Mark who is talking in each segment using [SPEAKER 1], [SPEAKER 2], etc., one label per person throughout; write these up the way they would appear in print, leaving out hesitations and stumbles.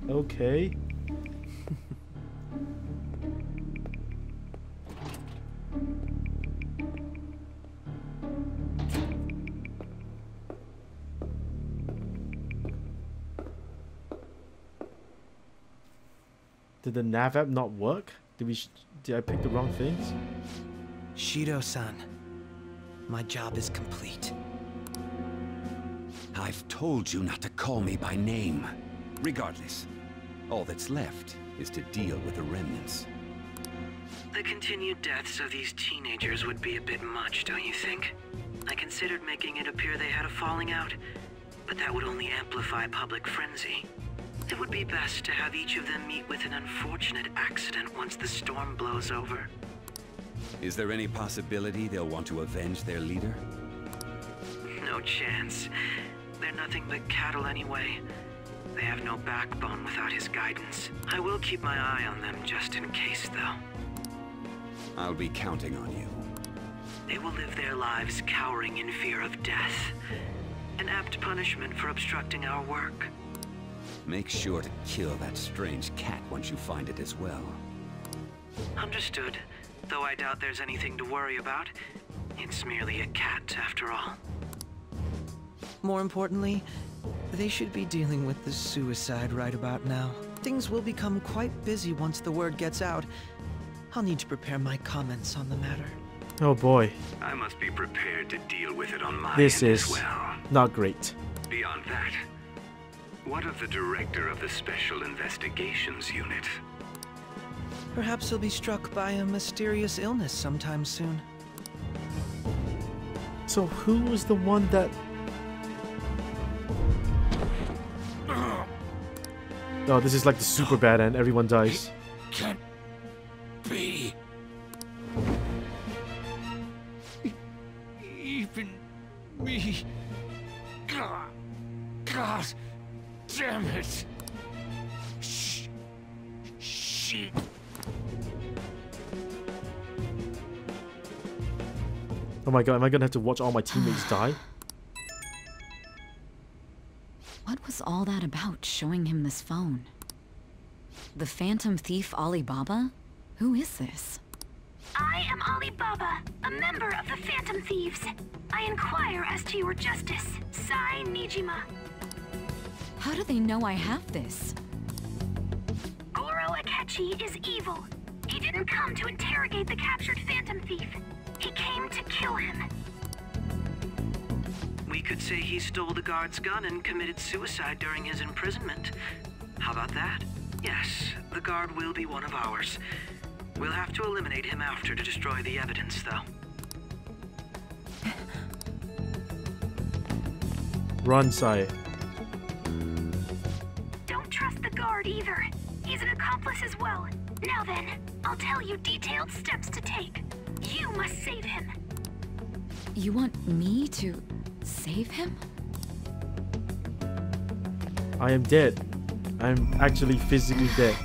[SPEAKER 1] Okay. Did the nav app not work? Did I pick the wrong things?
[SPEAKER 2] Shido-san, my job is complete.
[SPEAKER 3] I've told you not to call me by name. Regardless, all that's left is to deal with the remnants.
[SPEAKER 4] The continued deaths of these teenagers would be a bit much, don't you think? I considered making it appear they had a falling out, but that would only amplify public frenzy. It would be best to have each of them meet with an unfortunate accident once the storm blows over.
[SPEAKER 3] Is there any possibility they'll want to avenge their leader?
[SPEAKER 4] No chance. They're nothing but cattle anyway. They have no backbone without his guidance. I will keep my eye on them just in case, though.
[SPEAKER 3] I'll be counting on you.
[SPEAKER 4] They will live their lives cowering in fear of death. An apt punishment for obstructing our work.
[SPEAKER 3] Make sure to kill that strange cat once you find it as well.
[SPEAKER 4] Understood. Though I doubt there's anything to worry about. It's merely a cat, after all.
[SPEAKER 2] More importantly, they should be dealing with the suicide right about now. Things will become quite busy once the word gets out. I'll need to prepare my comments on the matter.
[SPEAKER 1] Oh boy.
[SPEAKER 5] I must be prepared to deal with it on my
[SPEAKER 1] This
[SPEAKER 5] end
[SPEAKER 1] is
[SPEAKER 5] as well.
[SPEAKER 1] not great.
[SPEAKER 5] Beyond that, what of the director of the Special Investigations Unit?
[SPEAKER 2] Perhaps he'll be struck by a mysterious illness sometime soon.
[SPEAKER 1] So who was the one that... Oh, this is like the super bad end. Everyone dies.
[SPEAKER 5] Can't be. Even me. God damn it. Shit.
[SPEAKER 1] Oh my god, am I gonna have to watch all my teammates die?
[SPEAKER 6] What was all that about, showing him this phone? The Phantom Thief Alibaba? Who is this?
[SPEAKER 7] I am Alibaba, a member of the Phantom Thieves. I inquire as to your justice, Sai Nijima.
[SPEAKER 6] How do they know I have this?
[SPEAKER 7] Goro Akechi is evil. He didn't come to interrogate the captured Phantom Thief. He came to kill him.
[SPEAKER 4] We could say he stole the guard's gun and committed suicide during his imprisonment. How about that? Yes, the guard will be one of ours. We'll have to eliminate him after to destroy the evidence, though.
[SPEAKER 1] Run, Sai.
[SPEAKER 7] Don't trust the guard either. He's an accomplice as well. Now then, I'll tell you detailed steps to take. You must save him.
[SPEAKER 6] You want me to save him?
[SPEAKER 1] I am dead. I'm actually physically dead.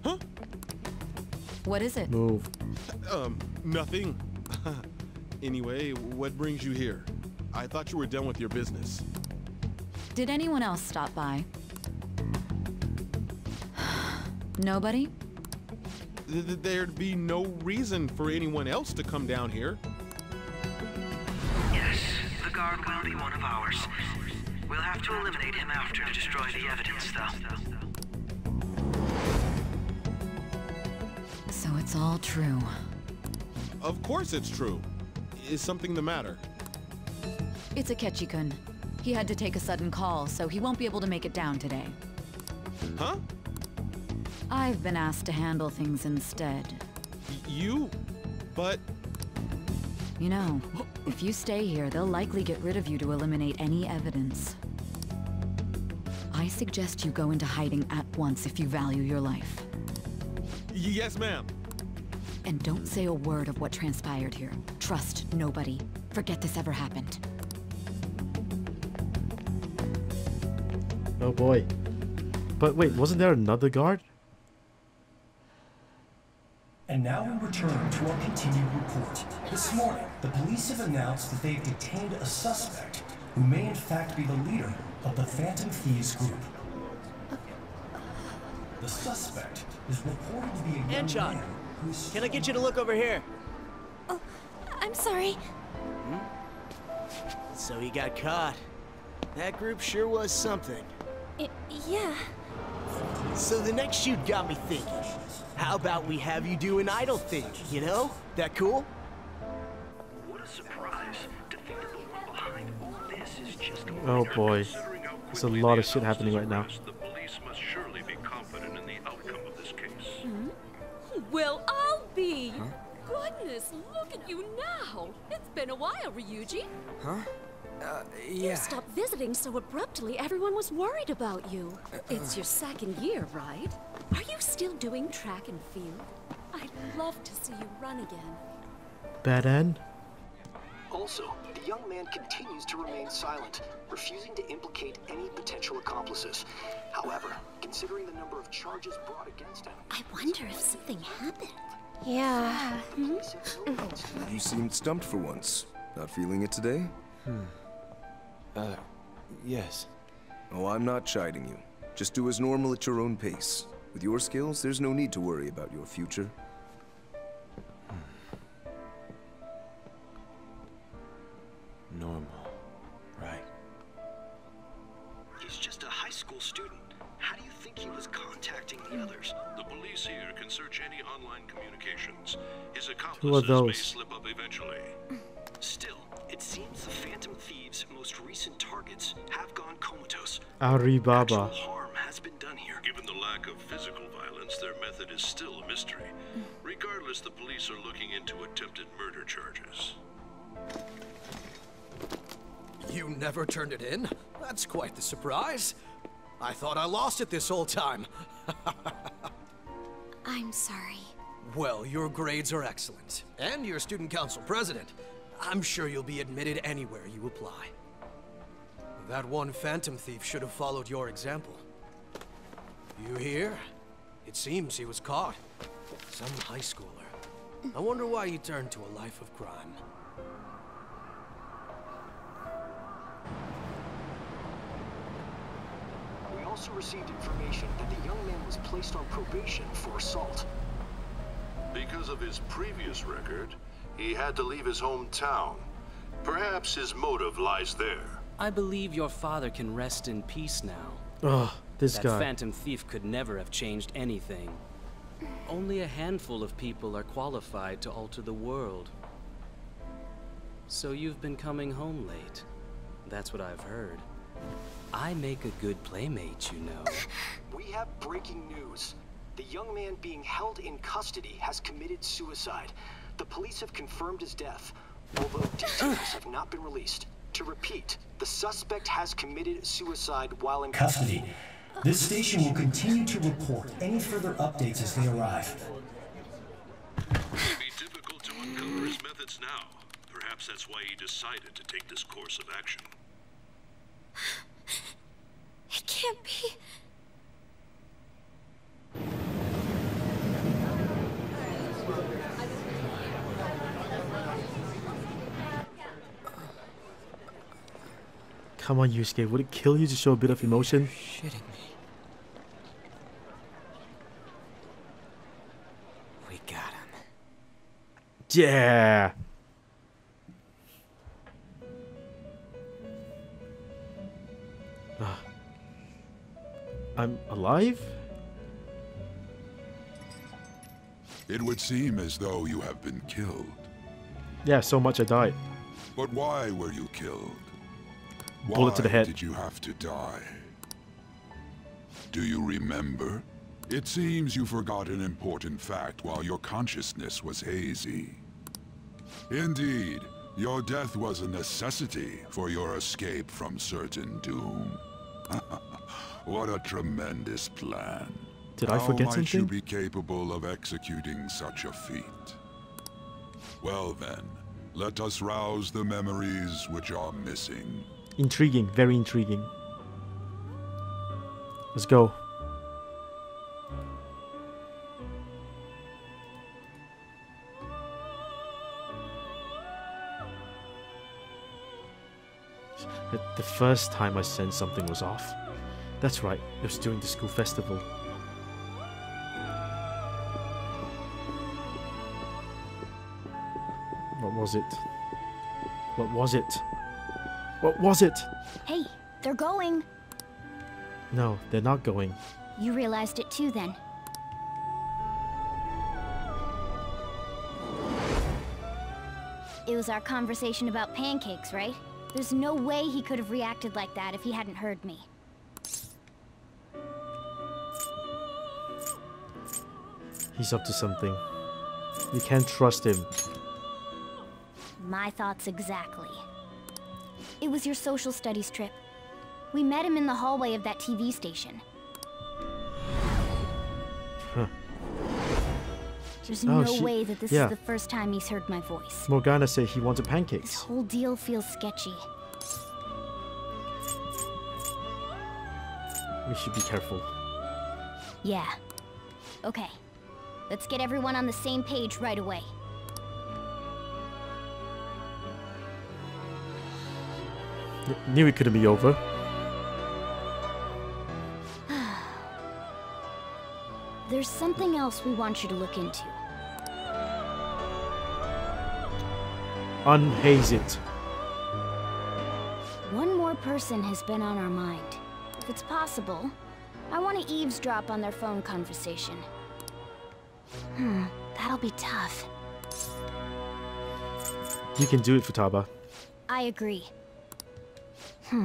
[SPEAKER 5] Huh?
[SPEAKER 6] What is it?
[SPEAKER 1] Move.
[SPEAKER 5] Nothing. Anyway, what brings you here? I thought you were done with your business.
[SPEAKER 6] Did anyone else stop by? Nobody?
[SPEAKER 5] There'd be no reason for anyone else to come down here.
[SPEAKER 4] Yes, the guard will be one of ours. We'll have to eliminate him after to destroy the evidence, though.
[SPEAKER 6] So it's all true.
[SPEAKER 5] Of course it's true. Is something the matter?
[SPEAKER 6] It's Akechi-kun. He had to take a sudden call, so he won't be able to make it down today.
[SPEAKER 5] Huh?
[SPEAKER 6] I've been asked to handle things instead.
[SPEAKER 5] You? But...
[SPEAKER 6] You know, if you stay here, they'll likely get rid of you to eliminate any evidence. I suggest you go into hiding at once if you value your life.
[SPEAKER 5] Yes, ma'am.
[SPEAKER 6] And don't say a word of what transpired here. Trust nobody. Forget this ever happened.
[SPEAKER 1] Oh boy. But wait, wasn't there another guard?
[SPEAKER 8] And now we return to our continued report. This morning, the police have announced that they've detained a suspect who may in fact be the leader of the Phantom Thieves group. The suspect is reported to be a young man who's...
[SPEAKER 9] Can I get you to look over here?
[SPEAKER 10] Oh, I'm sorry.
[SPEAKER 9] So he got caught. That group sure was something.
[SPEAKER 10] Yeah.
[SPEAKER 9] So the next shoot got me thinking. How about we have you do an idle thing, you know? That cool?
[SPEAKER 4] What a surprise to think that the one behind all this is just a
[SPEAKER 1] Oh boy. There's a lot of shit happening right now.
[SPEAKER 11] The police must surely be confident in the outcome of this case.
[SPEAKER 10] Well, I'll be. Goodness, look at you now. It's been a while, Ryuji.
[SPEAKER 9] Huh?
[SPEAKER 10] You stopped visiting so abruptly, everyone was worried about you. It's your second year, right? Are you still doing track and field? I'd love to see you run again.
[SPEAKER 1] Bad end?
[SPEAKER 12] Also, the young man continues to remain silent, refusing to implicate any potential accomplices. However, considering the number of charges brought against him...
[SPEAKER 10] I wonder if something happened.
[SPEAKER 7] Yeah.
[SPEAKER 13] You seemed stumped for once. Not feeling it today?
[SPEAKER 14] Yes.
[SPEAKER 13] Oh, I'm not chiding you. Just do as normal at your own pace. With your skills, there's no need to worry about your future.
[SPEAKER 14] Normal. Right.
[SPEAKER 12] He's just a high school student. How do you think he was contacting the others?
[SPEAKER 11] The police here can search any online communications. His
[SPEAKER 1] Who are
[SPEAKER 11] accomplices
[SPEAKER 1] those?
[SPEAKER 11] may slip up eventually.
[SPEAKER 12] Still, it seems the Phantom Thieves' most recent targets have gone comatose.
[SPEAKER 1] Alibaba.
[SPEAKER 12] Actual harm has been done here.
[SPEAKER 11] Given the lack of physical violence, their method is still a mystery. Regardless, the police are looking into attempted murder charges.
[SPEAKER 9] You never turned it in? That's quite the surprise. I thought I lost it this whole time.
[SPEAKER 10] I'm sorry.
[SPEAKER 9] Well, your grades are excellent. And you're student council president. I'm sure you'll be admitted anywhere you apply. That one Phantom Thief should have followed your example. You hear? It seems he was caught. Some high schooler. I wonder why he turned to a life of crime.
[SPEAKER 12] We also received information that the young man was placed on probation for assault.
[SPEAKER 11] Because of his previous record, he had to leave his hometown. Perhaps his motive lies there.
[SPEAKER 15] I believe your father can rest in peace now.
[SPEAKER 1] Ugh, this
[SPEAKER 15] that
[SPEAKER 1] guy.
[SPEAKER 15] Phantom Thief could never have changed anything. Only a handful of people are qualified to alter the world. So you've been coming home late. That's what I've heard. I make a good playmate, you know.
[SPEAKER 12] We have breaking news. The young man being held in custody has committed suicide. The police have confirmed his death, although details have not been released. To repeat, the suspect has committed suicide while in
[SPEAKER 8] custody. This station will continue to report any further updates as they arrive.
[SPEAKER 11] It would be difficult to uncover his methods now. Perhaps that's why he decided to take this course of action.
[SPEAKER 10] It can't be.
[SPEAKER 1] Come on, Yusuke. Would it kill you to show a bit of emotion?
[SPEAKER 15] Shitting me. We got him.
[SPEAKER 1] Yeah. I'm alive?
[SPEAKER 16] It would seem as though you have been killed.
[SPEAKER 1] Yeah, so much I died.
[SPEAKER 16] But why were you killed?
[SPEAKER 1] Bullet to the head.
[SPEAKER 16] Why did you have to die? Do you remember? It seems you forgot an important fact while your consciousness was hazy. Indeed, your death was a necessity for your escape from certain doom. What a tremendous plan.
[SPEAKER 1] Did I forget
[SPEAKER 16] How might
[SPEAKER 1] something?
[SPEAKER 16] you be capable of executing such a feat? Well then, let us rouse the memories which are missing.
[SPEAKER 1] Intriguing, very intriguing. Let's go. The first time I sensed something was off. That's right, it was during the school festival. What was it? What was it? What was it?
[SPEAKER 17] Hey, they're going.
[SPEAKER 1] No, they're not going.
[SPEAKER 17] You realized it too then. It was our conversation about pancakes, right? There's no way he could have reacted like that if he hadn't heard me.
[SPEAKER 1] He's up to something. You can't trust him.
[SPEAKER 17] My thoughts exactly. It was your social studies trip. We met him in the hallway of that TV station.
[SPEAKER 1] Huh.
[SPEAKER 17] There's
[SPEAKER 1] Oh,
[SPEAKER 17] no way that this
[SPEAKER 1] yeah.
[SPEAKER 17] is the first time he's heard my voice.
[SPEAKER 1] Morgana said he wanted
[SPEAKER 17] This
[SPEAKER 1] pancakes.
[SPEAKER 17] whole deal feels sketchy.
[SPEAKER 1] We should be careful.
[SPEAKER 17] Yeah. Okay. Let's get everyone on the same page right away.
[SPEAKER 1] Knew it couldn't be over.
[SPEAKER 17] There's something else we want you to look into.
[SPEAKER 1] Unhaze it.
[SPEAKER 17] One more person has been on our mind. If it's possible, I want to eavesdrop on their phone conversation. That'll be tough.
[SPEAKER 1] You can do it, Futaba.
[SPEAKER 17] I agree. I'd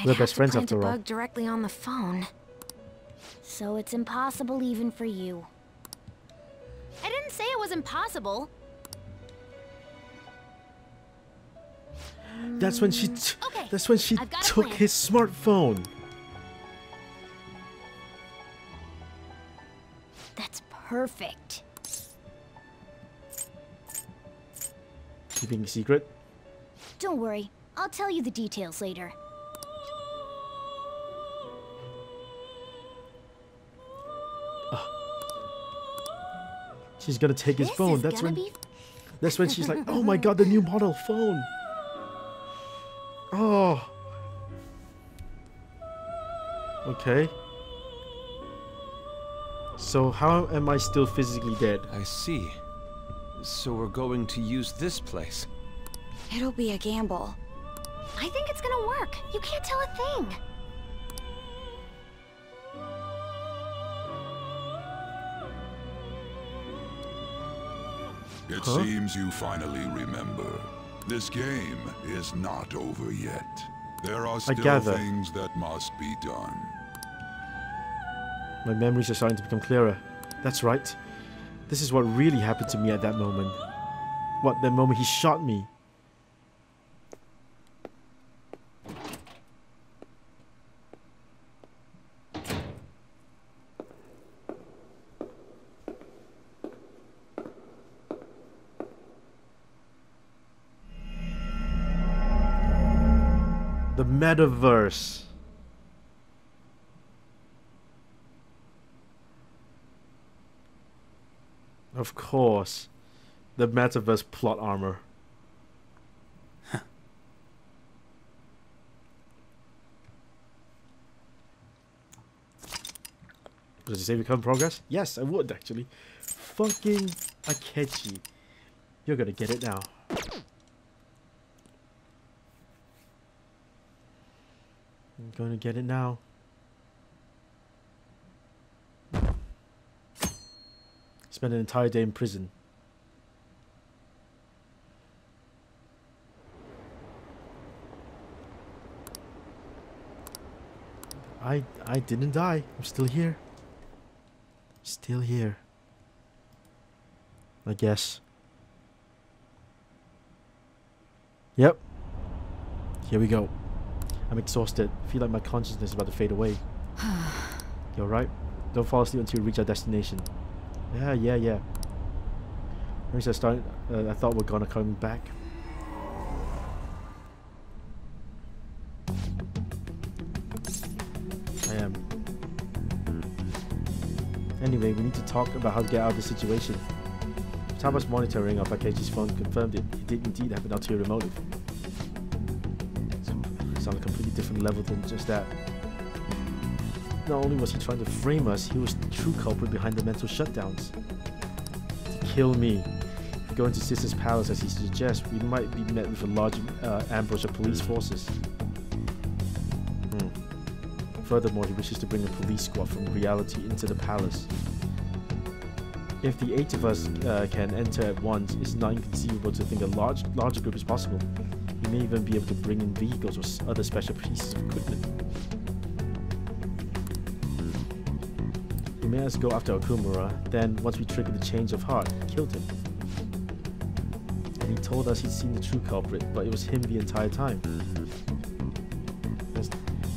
[SPEAKER 1] We're
[SPEAKER 17] have
[SPEAKER 1] best
[SPEAKER 17] to
[SPEAKER 1] friends
[SPEAKER 17] plant
[SPEAKER 1] after
[SPEAKER 17] a
[SPEAKER 1] all.
[SPEAKER 17] bug directly on the phone. So it's impossible even for you. I didn't say it was impossible.
[SPEAKER 1] That's when she.
[SPEAKER 17] Okay,
[SPEAKER 1] That's when she
[SPEAKER 17] I've got a
[SPEAKER 1] took
[SPEAKER 17] plan.
[SPEAKER 1] his smartphone.
[SPEAKER 17] That's perfect.
[SPEAKER 1] Keeping a secret.
[SPEAKER 17] Don't worry, I'll tell you the details later.
[SPEAKER 1] She's gonna take his
[SPEAKER 17] This
[SPEAKER 1] phone.
[SPEAKER 17] is
[SPEAKER 1] That's
[SPEAKER 17] gonna
[SPEAKER 1] when.
[SPEAKER 17] be
[SPEAKER 1] That's when she's like, "Oh my God, the new model phone." Oh. Okay. So how am I still physically dead?
[SPEAKER 14] I see. So we're going to use this place.
[SPEAKER 17] It'll be a gamble. I think it's gonna work. You can't tell a thing.
[SPEAKER 16] It seems you finally remember. This game is not over yet. There are still
[SPEAKER 1] gather.
[SPEAKER 16] things that must be done.
[SPEAKER 1] My memories are starting to become clearer. That's right. This is what really happened to me at that moment. What, the moment he shot me? The metaverse. Of course. The metaverse plot armor. Does it say we come progress? Yes, I would actually. Fucking Akechi. You're gonna get it now. I'm gonna get it now. Spent an entire day in prison. I didn't die. I'm still here. Still here. I guess. Yep. Here we go. I'm exhausted. I feel like my consciousness is about to fade away. You're right. Don't fall asleep until you reach our destination. Yeah. I thought we're gonna come back. I am. Anyway, we need to talk about how to get out of this situation. Futaba's monitoring of Akechi's phone confirmed it. He did indeed have an ulterior motive. It's on a completely different level than just that. Not only was he trying to frame us, he was the true culprit behind the mental shutdowns. To kill me. If we go into Sister's Palace as he suggests, we might be met with a large ambush of police forces. Furthermore, he wishes to bring a police squad from reality into the palace. If the 8 of us can enter at once, it's not inconceivable to think a larger group is possible. We may even be able to bring in vehicles or other special pieces of equipment. We may as well go after Okumura, then once we trigger the change of heart, killed him. And he told us he'd seen the true culprit, but it was him the entire time.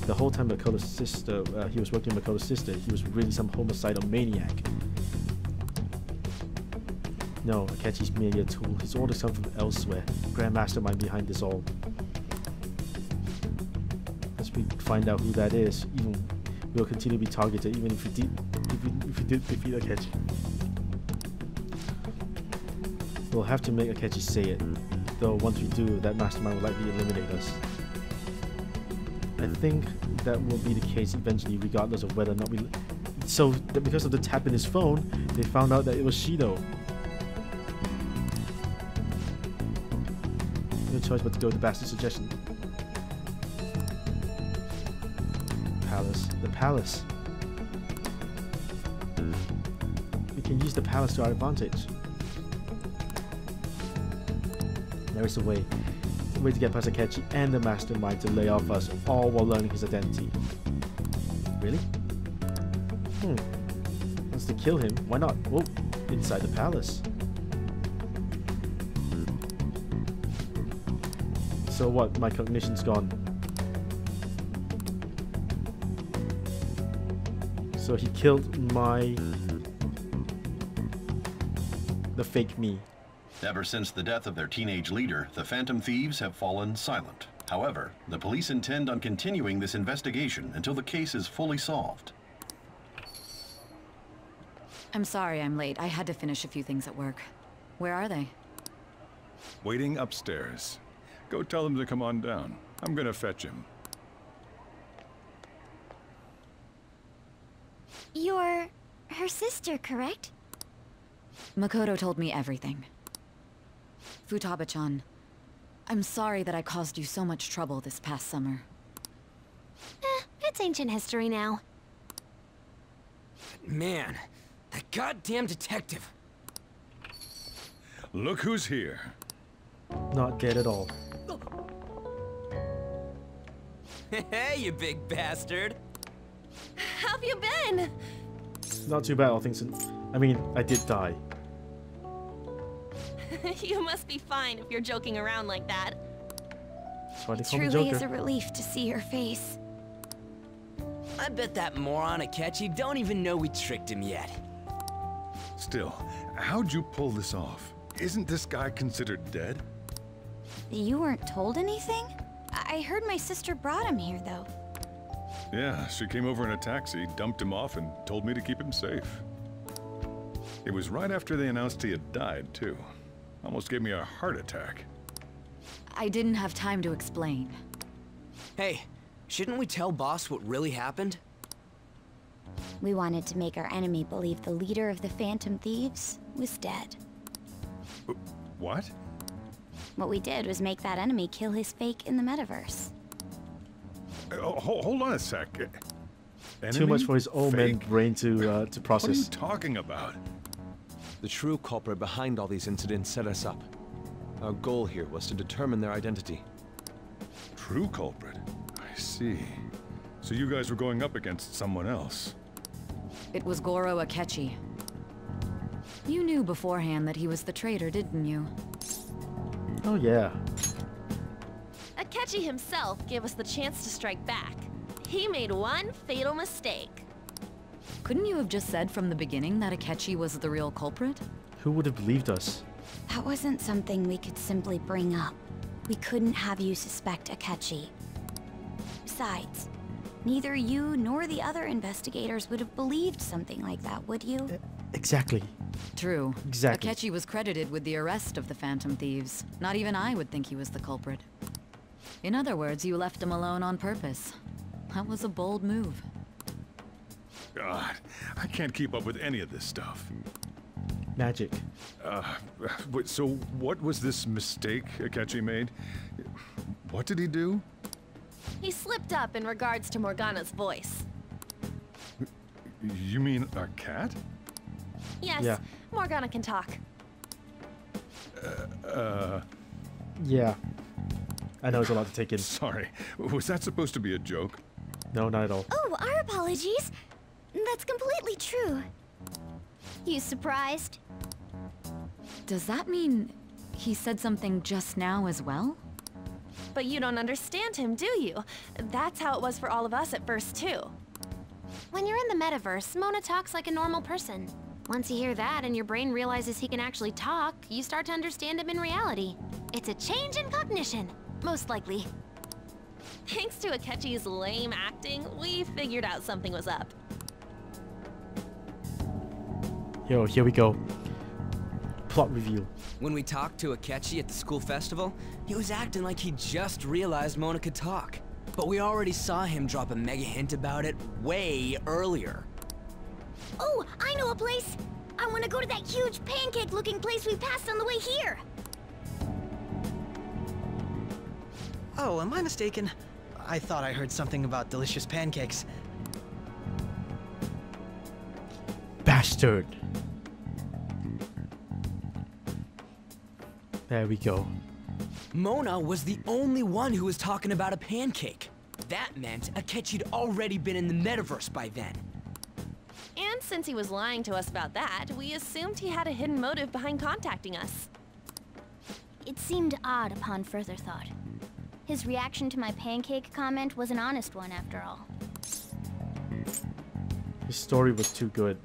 [SPEAKER 1] The whole time Makoto's sister, he was working with Makoto's sister, he was really some homicidal maniac. No, Akechi's merely a tool. His orders come from elsewhere. Grand Mastermind behind this all. As we find out who that is, we'll continue to be targeted even if we did defeat Akechi. We'll have to make Akechi say it. Though once we do, that Mastermind will likely eliminate us. I think that will be the case eventually, regardless of whether or not we... So, because of the tap in his phone, they found out that it was Shido. No choice but to go with the bastard suggestion. Palace. The palace. We can use the palace to our advantage. There is a way. A way to get past Akechi and the Mastermind to lay off us, all while learning his identity. Really? Wants to kill him? Why not? Oh, inside the palace. So what? My cognition's gone. So he killed the fake me.
[SPEAKER 18] Ever since the death of their teenage leader, the Phantom Thieves have fallen silent. However, the police intend on continuing this investigation until the case is fully solved.
[SPEAKER 6] I'm sorry I'm late. I had to finish a few things at work. Where are they?
[SPEAKER 19] Waiting upstairs. Go tell them to come on down. I'm gonna fetch him.
[SPEAKER 17] You're her sister, correct?
[SPEAKER 6] Makoto told me everything. Futaba-chan, I'm sorry that I caused you so much trouble this past summer.
[SPEAKER 17] It's ancient history now.
[SPEAKER 20] Man, that goddamn detective.
[SPEAKER 19] Look who's here.
[SPEAKER 1] Not dead at all.
[SPEAKER 20] Hey, you big bastard.
[SPEAKER 10] How've you been?
[SPEAKER 1] Not too bad, all things. I mean, I did die.
[SPEAKER 10] You must be fine if you're joking around like that.
[SPEAKER 1] That's why they
[SPEAKER 17] It
[SPEAKER 1] call me
[SPEAKER 17] truly
[SPEAKER 1] Joker.
[SPEAKER 17] is a relief to see your face.
[SPEAKER 20] I bet that moron Akechi don't even know we tricked him yet.
[SPEAKER 19] Still, how'd you pull this off? Isn't this guy considered dead?
[SPEAKER 17] You weren't told anything? I heard my sister brought him here, though.
[SPEAKER 19] Yeah, she came over in a taxi, dumped him off, and told me to keep him safe. It was right after they announced he had died, too. Almost gave me a heart attack.
[SPEAKER 6] I didn't have time to explain.
[SPEAKER 20] Hey, shouldn't we tell boss what really happened?
[SPEAKER 17] We wanted to make our enemy believe the leader of the Phantom Thieves was dead.
[SPEAKER 19] What?
[SPEAKER 17] What we did was make that enemy kill his fake in the metaverse.
[SPEAKER 19] Hold on a sec. Enemy?
[SPEAKER 1] Too much for his old man brain to process.
[SPEAKER 19] What are you talking about?
[SPEAKER 14] The true culprit behind all these incidents set us up. Our goal here was to determine their identity.
[SPEAKER 19] True culprit? I see. So you guys were going up against someone else.
[SPEAKER 6] It was Goro Akechi. You knew beforehand that he was the traitor, didn't you?
[SPEAKER 1] Oh yeah.
[SPEAKER 10] Akechi himself gave us the chance to strike back. He made one fatal mistake.
[SPEAKER 6] Couldn't you have just said from the beginning that Akechi was the real culprit?
[SPEAKER 1] Who would have believed us?
[SPEAKER 17] That wasn't something we could simply bring up. We couldn't have you suspect Akechi. Besides, neither you nor the other investigators would have believed something like that, would you?
[SPEAKER 1] Exactly.
[SPEAKER 6] True.
[SPEAKER 1] Exactly.
[SPEAKER 6] Akechi was credited with the arrest of the Phantom Thieves. Not even I would think he was the culprit. In other words, you left him alone on purpose. That was a bold move.
[SPEAKER 19] God, I can't keep up with any of this stuff.
[SPEAKER 1] Magic.
[SPEAKER 19] So what was this mistake Akechi made? What did he do?
[SPEAKER 21] He slipped up in regards to Morgana's voice.
[SPEAKER 19] You mean a cat?
[SPEAKER 21] Yes,
[SPEAKER 1] Yeah.
[SPEAKER 21] Morgana can talk.
[SPEAKER 1] Yeah. I know it's a lot to take in.
[SPEAKER 19] Sorry, was that supposed to be a joke?
[SPEAKER 1] No, not at all.
[SPEAKER 17] Oh, our apologies. That's completely true. You surprised?
[SPEAKER 6] Does that mean he said something just now as well?
[SPEAKER 21] But you don't understand him, do you? That's how it was for all of us at first, too.
[SPEAKER 17] When you're in the metaverse, Mona talks like a normal person. Once you hear that and your brain realizes he can actually talk, you start to understand him in reality. It's a change in cognition, most likely.
[SPEAKER 21] Thanks to Akechi's lame acting, we figured out something was up.
[SPEAKER 1] Yo, here we go. Plot reveal.
[SPEAKER 20] When we talked to Akechi at the school festival, he was acting like he just realized Mona could talk. But we already saw him drop a mega hint about it way earlier.
[SPEAKER 17] Oh, I know a place! I want to go to that huge pancake-looking place we passed on the way here!
[SPEAKER 2] Oh, am I mistaken? I thought I heard something about delicious pancakes.
[SPEAKER 1] Bastard. There we go.
[SPEAKER 20] Mona was the only one who was talking about a pancake. That meant Akechi'd already been in the metaverse by then.
[SPEAKER 21] And since he was lying to us about that, we assumed he had a hidden motive behind contacting us.
[SPEAKER 17] It seemed odd upon further thought. His reaction to my pancake comment was an honest one, after all.
[SPEAKER 1] His story was too good.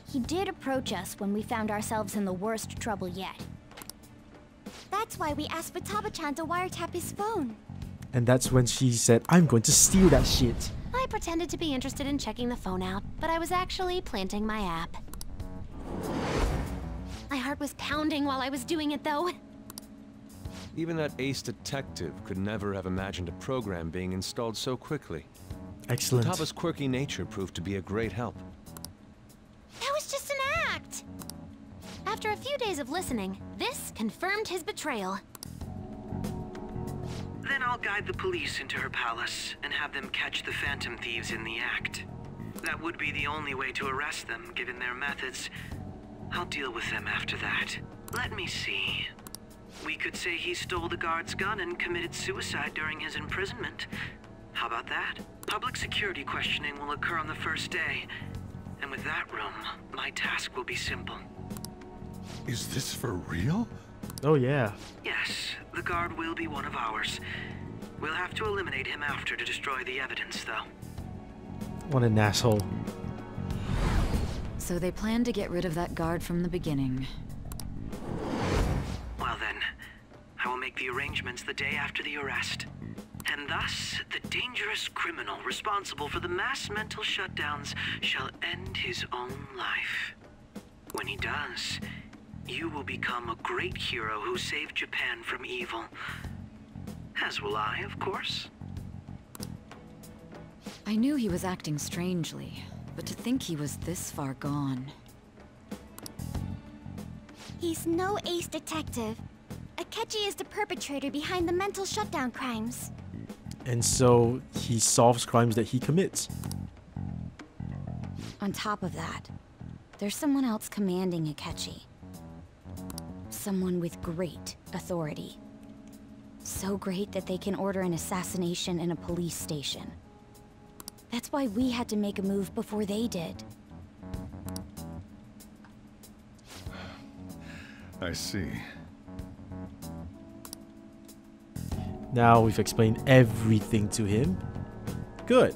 [SPEAKER 17] He did approach us when we found ourselves in the worst trouble yet. That's why we asked Futaba-chan to wiretap his phone.
[SPEAKER 1] And that's when she said, I'm going to steal that shit.
[SPEAKER 17] I pretended to be interested in checking the phone out, but I was actually planting my app. My heart was pounding while I was doing it, though.
[SPEAKER 14] Even that ace detective could never have imagined a program being installed so quickly.
[SPEAKER 1] Excellent.
[SPEAKER 14] Futaba's quirky nature proved to be a great help.
[SPEAKER 17] That was just an act! After a few days of listening, this confirmed his betrayal.
[SPEAKER 4] Then I'll guide the police into her palace and have them catch the Phantom Thieves in the act. That would be the only way to arrest them, given their methods. I'll deal with them after that. Let me see. We could say he stole the guard's gun and committed suicide during his imprisonment. How about that? Public security questioning will occur on the first day. And with that room, my task will be simple.
[SPEAKER 16] Is this for real?
[SPEAKER 1] Oh, yeah.
[SPEAKER 4] Yes, the guard will be one of ours. We'll have to eliminate him after to destroy the evidence, though.
[SPEAKER 1] What an asshole.
[SPEAKER 6] So they planned to get rid of that guard from the beginning.
[SPEAKER 4] Well then, I will make the arrangements the day after the arrest. And thus, the dangerous criminal responsible for the mass mental shutdowns shall end his own life. When he does, you will become a great hero who saved Japan from evil. As will I, of course.
[SPEAKER 6] I knew he was acting strangely, but to think he was this far gone.
[SPEAKER 17] He's no ace detective. Akechi is the perpetrator behind the mental shutdown crimes.
[SPEAKER 1] And so he solves crimes that he commits.
[SPEAKER 17] On top of that, there's someone else commanding Akechi. Someone with great authority. So great that they can order an assassination in a police station. That's why we had to make a move before they did.
[SPEAKER 19] I see.
[SPEAKER 1] Now we've explained everything to him. Good.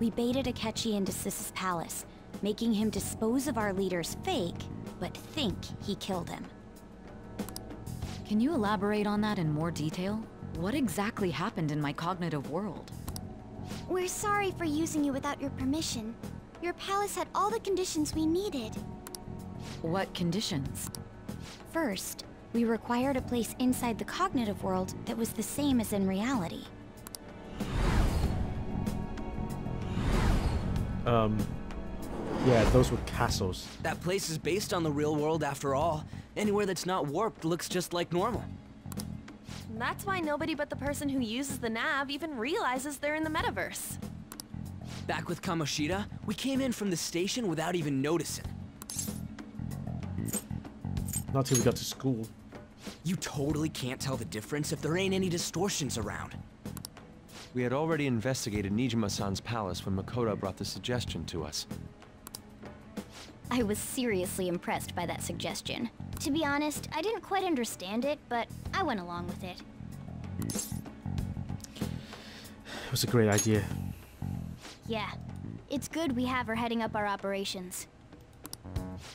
[SPEAKER 17] We baited Akechi into Sis's palace, making him dispose of our leader's fake, but think he killed him.
[SPEAKER 6] Can you elaborate on that in more detail? What exactly happened in my cognitive world?
[SPEAKER 3] We're sorry for using you without your permission. Your palace had all the conditions we needed.
[SPEAKER 6] What conditions?
[SPEAKER 17] First, we required a place inside the cognitive world that was the same as in reality.
[SPEAKER 1] Yeah, those were castles.
[SPEAKER 20] That place is based on the real world after all. Anywhere that's not warped looks just like normal.
[SPEAKER 21] That's why nobody but the person who uses the nav even realizes they're in the metaverse.
[SPEAKER 20] Back with Kamoshida, we came in from the station without even noticing.
[SPEAKER 1] Not till we got to school.
[SPEAKER 20] You totally can't tell the difference if there ain't any distortions around.
[SPEAKER 14] We had already investigated Nijima-san's palace when Makoto brought the suggestion to us.
[SPEAKER 3] I was seriously impressed by that suggestion. To be honest, I didn't quite understand it, but I went along with it.
[SPEAKER 1] It was a great idea.
[SPEAKER 3] Yeah, it's good we have her heading up our operations.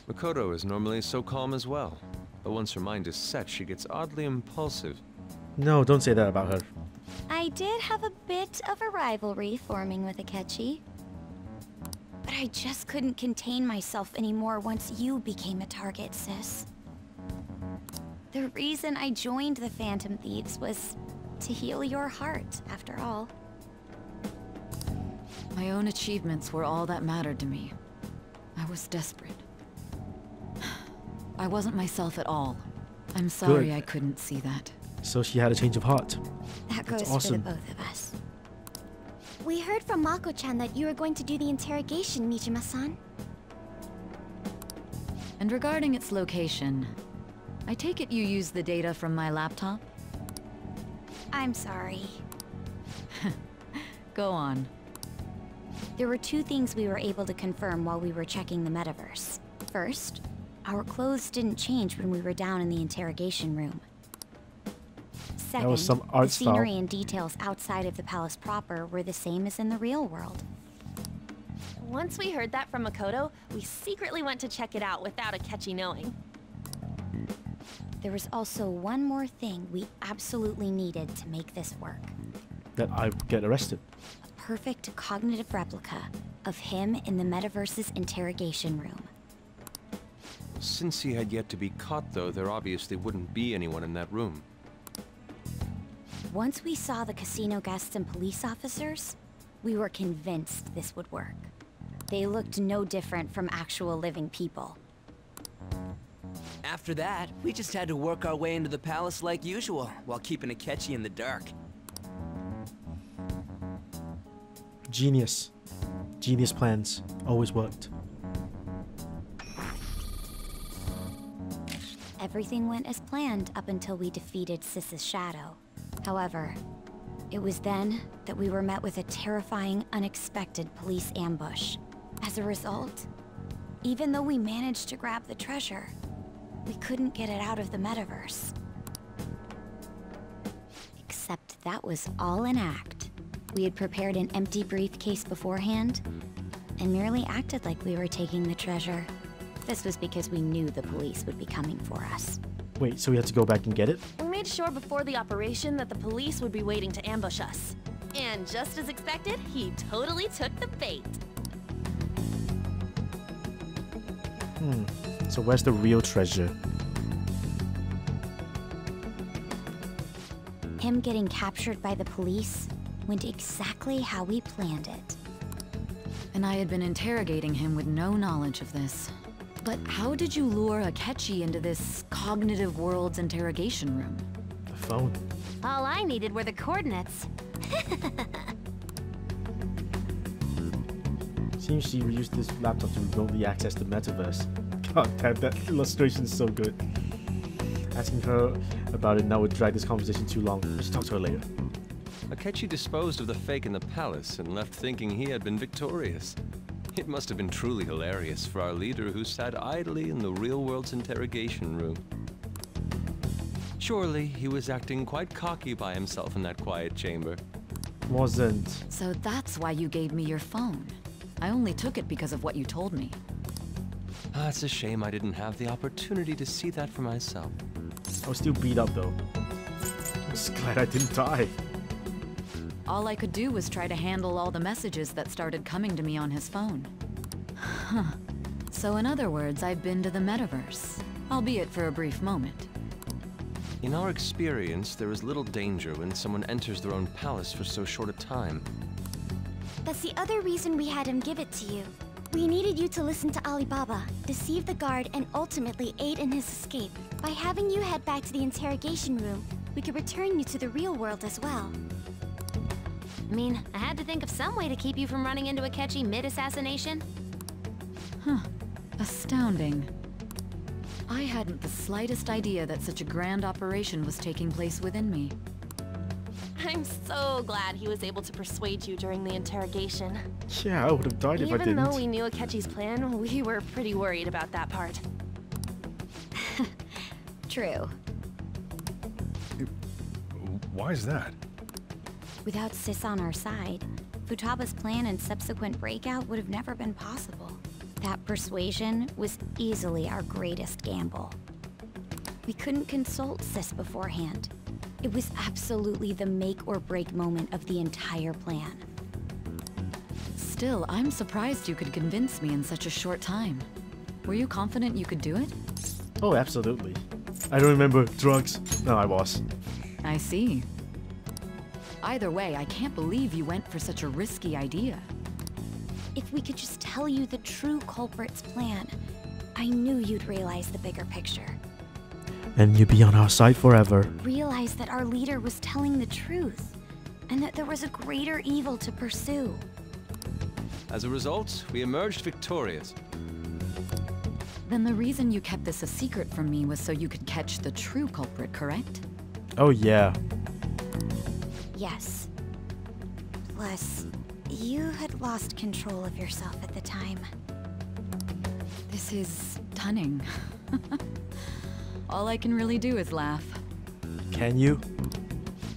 [SPEAKER 14] Makoto is normally so calm as well, but once her mind is set, she gets oddly impulsive.
[SPEAKER 1] No, don't say that about her.
[SPEAKER 17] I did have a bit of a rivalry forming with Akechi. But I just couldn't contain myself anymore once you became a target, sis. The reason I joined the Phantom Thieves was to heal your heart, after all.
[SPEAKER 6] My own achievements were all that mattered to me. I was desperate. I wasn't myself at all. I'm sorry I couldn't see that.
[SPEAKER 1] So she had a change of heart.
[SPEAKER 17] That goes
[SPEAKER 1] awesome.
[SPEAKER 17] for the both of us.
[SPEAKER 3] We heard from Mako-chan that you were going to do the interrogation, Nijima-san.
[SPEAKER 6] And regarding its location, I take it you used the data from my laptop?
[SPEAKER 17] I'm sorry.
[SPEAKER 6] Go on.
[SPEAKER 17] There were two things we were able to confirm while we were checking the metaverse. First, our clothes didn't change when we were down in the interrogation room. Second,
[SPEAKER 1] that was some art
[SPEAKER 17] the scenery
[SPEAKER 1] style.
[SPEAKER 17] and details outside of the palace proper were the same as in the real world.
[SPEAKER 21] Once we heard that from Makoto, we secretly went to check it out without Akechi knowing.
[SPEAKER 17] There was also one more thing we absolutely needed to make this work.
[SPEAKER 1] That I get arrested.
[SPEAKER 17] A perfect cognitive replica of him in the metaverse's interrogation room.
[SPEAKER 14] Since he had yet to be caught, though, there obviously wouldn't be anyone in that room.
[SPEAKER 17] Once we saw the casino guests and police officers, we were convinced this would work. They looked no different from actual living people.
[SPEAKER 20] After that, we just had to work our way into the palace like usual, while keeping Akechi in the dark.
[SPEAKER 1] Genius. Genius plans. Always worked.
[SPEAKER 17] Everything went as planned up until we defeated Sis's shadow. However, it was then that we were met with a terrifying, unexpected police ambush. As a result, even though we managed to grab the treasure, we couldn't get it out of the metaverse. Except that was all an act. We had prepared an empty briefcase beforehand, and merely acted like we were taking the treasure. This was because we knew the police would be coming for us.
[SPEAKER 1] Wait, so we had to go back and get it?
[SPEAKER 21] We made sure before the operation that the police would be waiting to ambush us. And just as expected, he totally took the bait.
[SPEAKER 1] So where's the real treasure?
[SPEAKER 17] Him getting captured by the police went exactly how we planned it.
[SPEAKER 6] And I had been interrogating him with no knowledge of this. But how did you lure Akechi into this cognitive world's interrogation room?
[SPEAKER 1] The phone.
[SPEAKER 3] All I needed were the coordinates.
[SPEAKER 1] Seems she used this laptop to remotely access the metaverse. God damn, that illustration is so good. Asking her about it now would drag this conversation too long. Let's talk to her later.
[SPEAKER 14] Akechi disposed of the fake in the palace and left thinking he had been victorious. It must have been truly hilarious for our leader who sat idly in the real world's interrogation room. Surely he was acting quite cocky by himself in that quiet chamber.
[SPEAKER 1] Wasn't.
[SPEAKER 6] So that's why you gave me your phone. I only took it because of what you told me.
[SPEAKER 14] Ah, it's a shame I didn't have the opportunity to see that for myself.
[SPEAKER 1] I was still beat up though. I'm just glad I didn't die.
[SPEAKER 6] All I could do was try to handle all the messages that started coming to me on his phone. Huh. So in other words, I've been to the metaverse, albeit for a brief moment.
[SPEAKER 14] In our experience, there is little danger when someone enters their own palace for so short a time.
[SPEAKER 3] That's the other reason we had him give it to you. We needed you to listen to Alibaba, deceive the guard, and ultimately aid in his escape. By having you head back to the interrogation room, we could return you to the real world as well.
[SPEAKER 21] I mean, I had to think of some way to keep you from running into Akechi mid-assassination.
[SPEAKER 6] Huh. Astounding. I hadn't the slightest idea that such a grand operation was taking place within me.
[SPEAKER 21] I'm so glad he was able to persuade you during the interrogation.
[SPEAKER 1] Yeah, I would have died if I didn't.
[SPEAKER 21] Even though we knew Akechi's plan, we were pretty worried about that part.
[SPEAKER 17] True.
[SPEAKER 19] Why is that?
[SPEAKER 17] Without Sis on our side, Futaba's plan and subsequent breakout would have never been possible. That persuasion was easily our greatest gamble. We couldn't consult Sis beforehand. It was absolutely the make or break moment of the entire plan.
[SPEAKER 6] Still, I'm surprised you could convince me in such a short time. Were you confident you could do it?
[SPEAKER 1] Oh, absolutely. I don't remember drugs. No, I was.
[SPEAKER 6] I see. Either way, I can't believe you went for such a risky idea.
[SPEAKER 17] If we could just tell you the true culprit's plan, I knew you'd realize the bigger picture.
[SPEAKER 1] And you'd be on our side forever.
[SPEAKER 17] Realize that our leader was telling the truth, and that there was a greater evil to pursue.
[SPEAKER 14] As a result, we emerged victorious.
[SPEAKER 6] Then the reason you kept this a secret from me was so you could catch the true culprit, correct?
[SPEAKER 1] Oh yeah.
[SPEAKER 17] Yes. Plus, you had lost control of yourself at the time.
[SPEAKER 6] This is stunning. All I can really do is laugh.
[SPEAKER 1] Can you?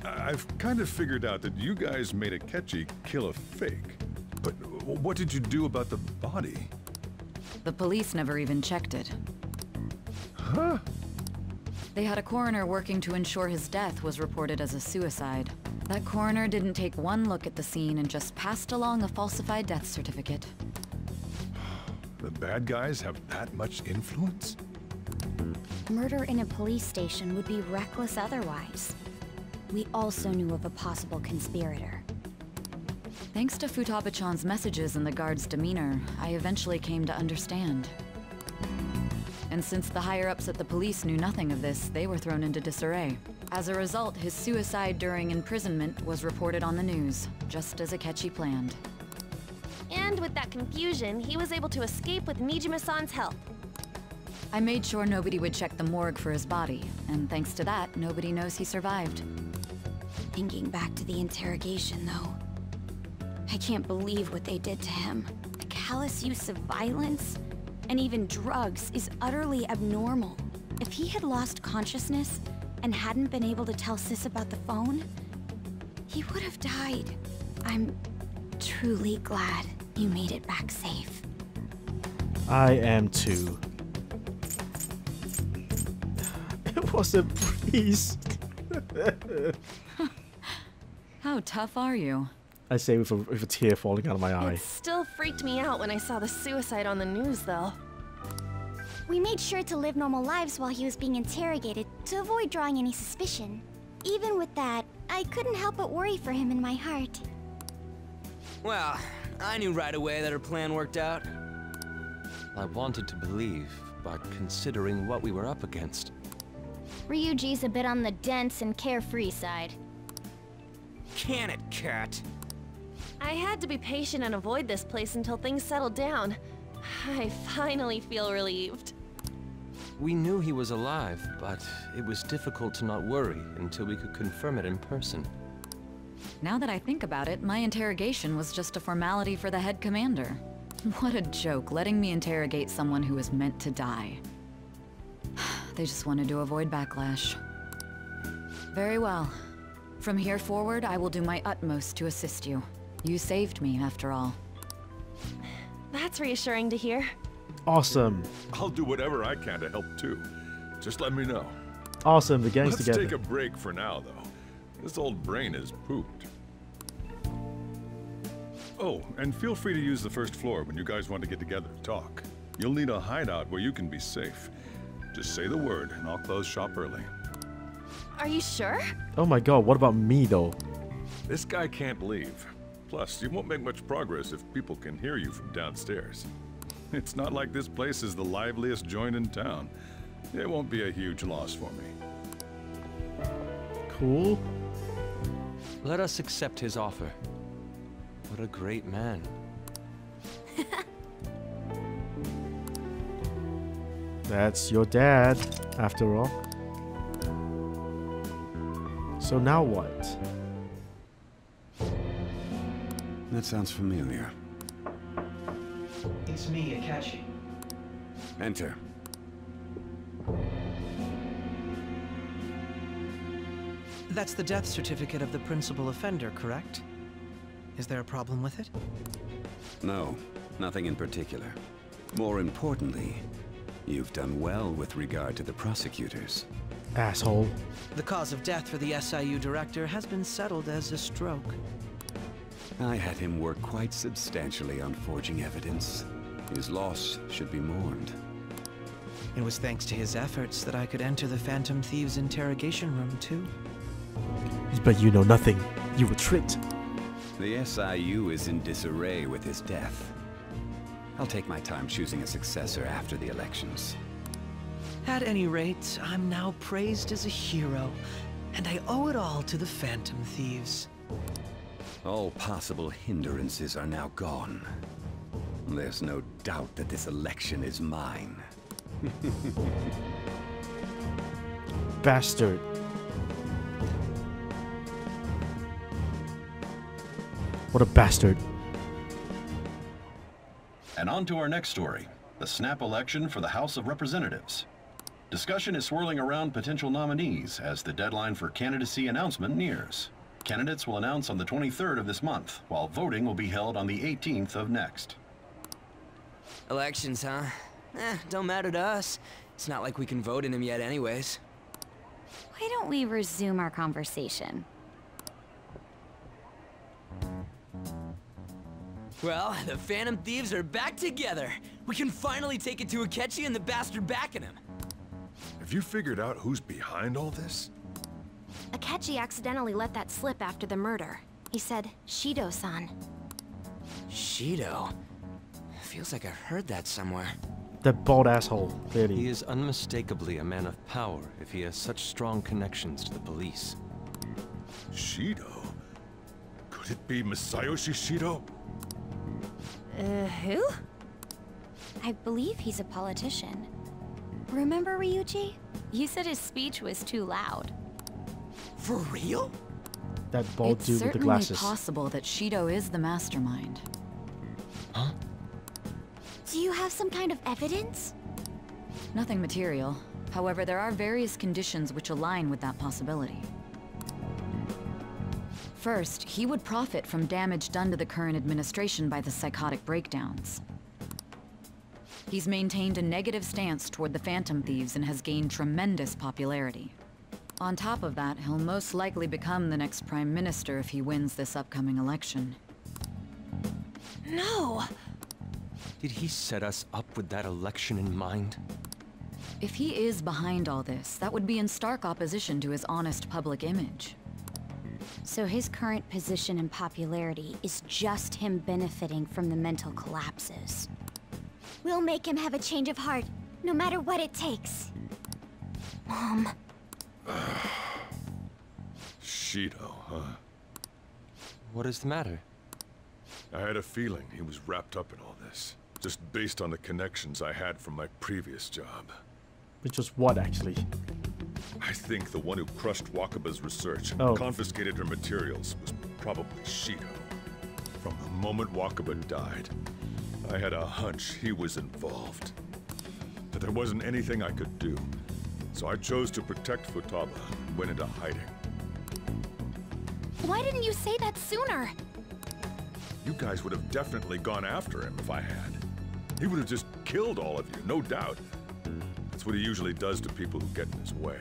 [SPEAKER 19] I've kind of figured out that you guys made Akechi kill a fake. But what did you do about the body?
[SPEAKER 6] The police never even checked it.
[SPEAKER 19] Huh?
[SPEAKER 6] They had a coroner working to ensure his death was reported as a suicide. That coroner didn't take one look at the scene and just passed along a falsified death certificate.
[SPEAKER 19] The bad guys have that much influence?
[SPEAKER 17] Murder in a police station would be reckless otherwise. We also knew of a possible conspirator.
[SPEAKER 6] Thanks to Futaba-chan's messages and the guard's demeanor, I eventually came to understand. And since the higher-ups at the police knew nothing of this, they were thrown into disarray. As a result, his suicide during imprisonment was reported on the news, just as Akechi planned.
[SPEAKER 21] And with that confusion, he was able to escape with Mijima-san's help.
[SPEAKER 6] I made sure nobody would check the morgue for his body, and thanks to that, nobody knows he survived.
[SPEAKER 17] Thinking back to the interrogation, though, I can't believe what they did to him. The callous use of violence, and even drugs, is utterly abnormal. If he had lost consciousness and hadn't been able to tell Sis about the phone, he would have died. I'm truly glad you made it back safe.
[SPEAKER 1] I am too. It was a breeze.
[SPEAKER 6] How tough are you?
[SPEAKER 1] I say with a tear falling out of my eye.
[SPEAKER 21] It still freaked me out when I saw the suicide on the news, though.
[SPEAKER 3] We made sure to live normal lives while he was being interrogated to avoid drawing any suspicion. Even with that, I couldn't help but worry for him in my heart.
[SPEAKER 20] Well, I knew right away that her plan worked out.
[SPEAKER 14] I wanted to believe, but considering what we were up against.
[SPEAKER 3] Ryuji's a bit on the dense and carefree side.
[SPEAKER 20] Can it, Cat?
[SPEAKER 21] I had to be patient and avoid this place until things settled down. I finally feel relieved.
[SPEAKER 14] We knew he was alive, but it was difficult to not worry until we could confirm it in person.
[SPEAKER 6] Now that I think about it, my interrogation was just a formality for the head commander. What a joke, letting me interrogate someone who was meant to die. They just wanted to avoid backlash. Very well. From here forward, I will do my utmost to assist you. You saved me, after all.
[SPEAKER 21] That's reassuring to hear.
[SPEAKER 1] Awesome.
[SPEAKER 19] I'll do whatever I can to help too. Just let me know.
[SPEAKER 1] Awesome, the gang's together.
[SPEAKER 19] Let's take a break for now, though. This old brain is pooped. Oh, and feel free to use the first floor when you guys want to get together to talk. You'll need a hideout where you can be safe. Just say the word, and I'll close shop early.
[SPEAKER 21] Are you sure?
[SPEAKER 1] Oh my god, what about me, though?
[SPEAKER 19] This guy can't leave. Plus, you won't make much progress if people can hear you from downstairs. It's not like this place is the liveliest joint in town. It won't be a huge loss for me.
[SPEAKER 1] Cool.
[SPEAKER 14] Let us accept his offer. What a great man.
[SPEAKER 1] That's your dad, after all. So now what?
[SPEAKER 5] That sounds familiar.
[SPEAKER 12] It's me, Akechi.
[SPEAKER 5] Enter.
[SPEAKER 2] That's the death certificate of the principal offender, correct? Is there a problem with it?
[SPEAKER 5] No, nothing in particular. More importantly, you've done well with regard to the prosecutors.
[SPEAKER 1] Asshole.
[SPEAKER 2] The cause of death for the SIU director has been settled as a stroke.
[SPEAKER 5] I had him work quite substantially on forging evidence. His loss should be mourned.
[SPEAKER 2] It was thanks to his efforts that I could enter the Phantom Thieves' interrogation room, too.
[SPEAKER 1] But you know nothing. You were tricked.
[SPEAKER 5] The SIU is in disarray with his death. I'll take my time choosing a successor after the elections.
[SPEAKER 2] At any rate, I'm now praised as a hero, and I owe it all to the Phantom Thieves.
[SPEAKER 5] All possible hindrances are now gone. There's no doubt that this election is mine.
[SPEAKER 1] Bastard. What a bastard.
[SPEAKER 18] And on to our next story, the snap election for the House of Representatives. Discussion is swirling around potential nominees as the deadline for candidacy announcement nears. Candidates will announce on the 23rd of this month, while voting will be held on the 18th of next.
[SPEAKER 20] Elections, huh? Don't matter to us. It's not like we can vote in them yet anyways.
[SPEAKER 17] Why don't we resume our conversation?
[SPEAKER 20] Well, the Phantom Thieves are back together. We can finally take it to Akechi and the bastard backing him.
[SPEAKER 19] Have you figured out who's behind all this?
[SPEAKER 3] Akechi accidentally let that slip after the murder. He said, Shido-san.
[SPEAKER 20] Shido? Feels like I've heard that somewhere.
[SPEAKER 1] That bald asshole, clearly.
[SPEAKER 14] He is unmistakably a man of power if he has such strong connections to the police.
[SPEAKER 19] Shido? Could it be Masayoshi Shido?
[SPEAKER 17] Who? I believe he's a politician. Remember, Ryuji? You said his speech was too loud.
[SPEAKER 20] For real?
[SPEAKER 1] That bald dude with the glasses.
[SPEAKER 6] It's certainly possible that Shido is the mastermind.
[SPEAKER 14] Huh?
[SPEAKER 3] Do you have some kind of evidence?
[SPEAKER 6] Nothing material. However, there are various conditions which align with that possibility. First, he would profit from damage done to the current administration by the psychotic breakdowns. He's maintained a negative stance toward the Phantom Thieves and has gained tremendous popularity. On top of that, he'll most likely become the next Prime Minister if he wins this upcoming election.
[SPEAKER 3] No!
[SPEAKER 14] Did he set us up with that election in mind?
[SPEAKER 6] If he is behind all this, that would be in stark opposition to his honest public image.
[SPEAKER 17] So his current position and popularity is just him benefiting from the mental collapses.
[SPEAKER 3] We'll make him have a change of heart, no matter what it takes. Mom.
[SPEAKER 19] Shido, huh?
[SPEAKER 14] What is the matter?
[SPEAKER 19] I had a feeling he was wrapped up in all this, just based on the connections I had from my previous job.
[SPEAKER 1] Which was what, actually?
[SPEAKER 19] I think the one who crushed Wakaba's research and confiscated her materials was probably Shido. From the moment Wakaba died, I had a hunch he was involved. But there wasn't anything I could do, so I chose to protect Futaba and went into hiding.
[SPEAKER 21] Why didn't you say that sooner?
[SPEAKER 19] You guys would have definitely gone after him if I had. He would have just killed all of you, no doubt. That's what he usually does to people who get in his way.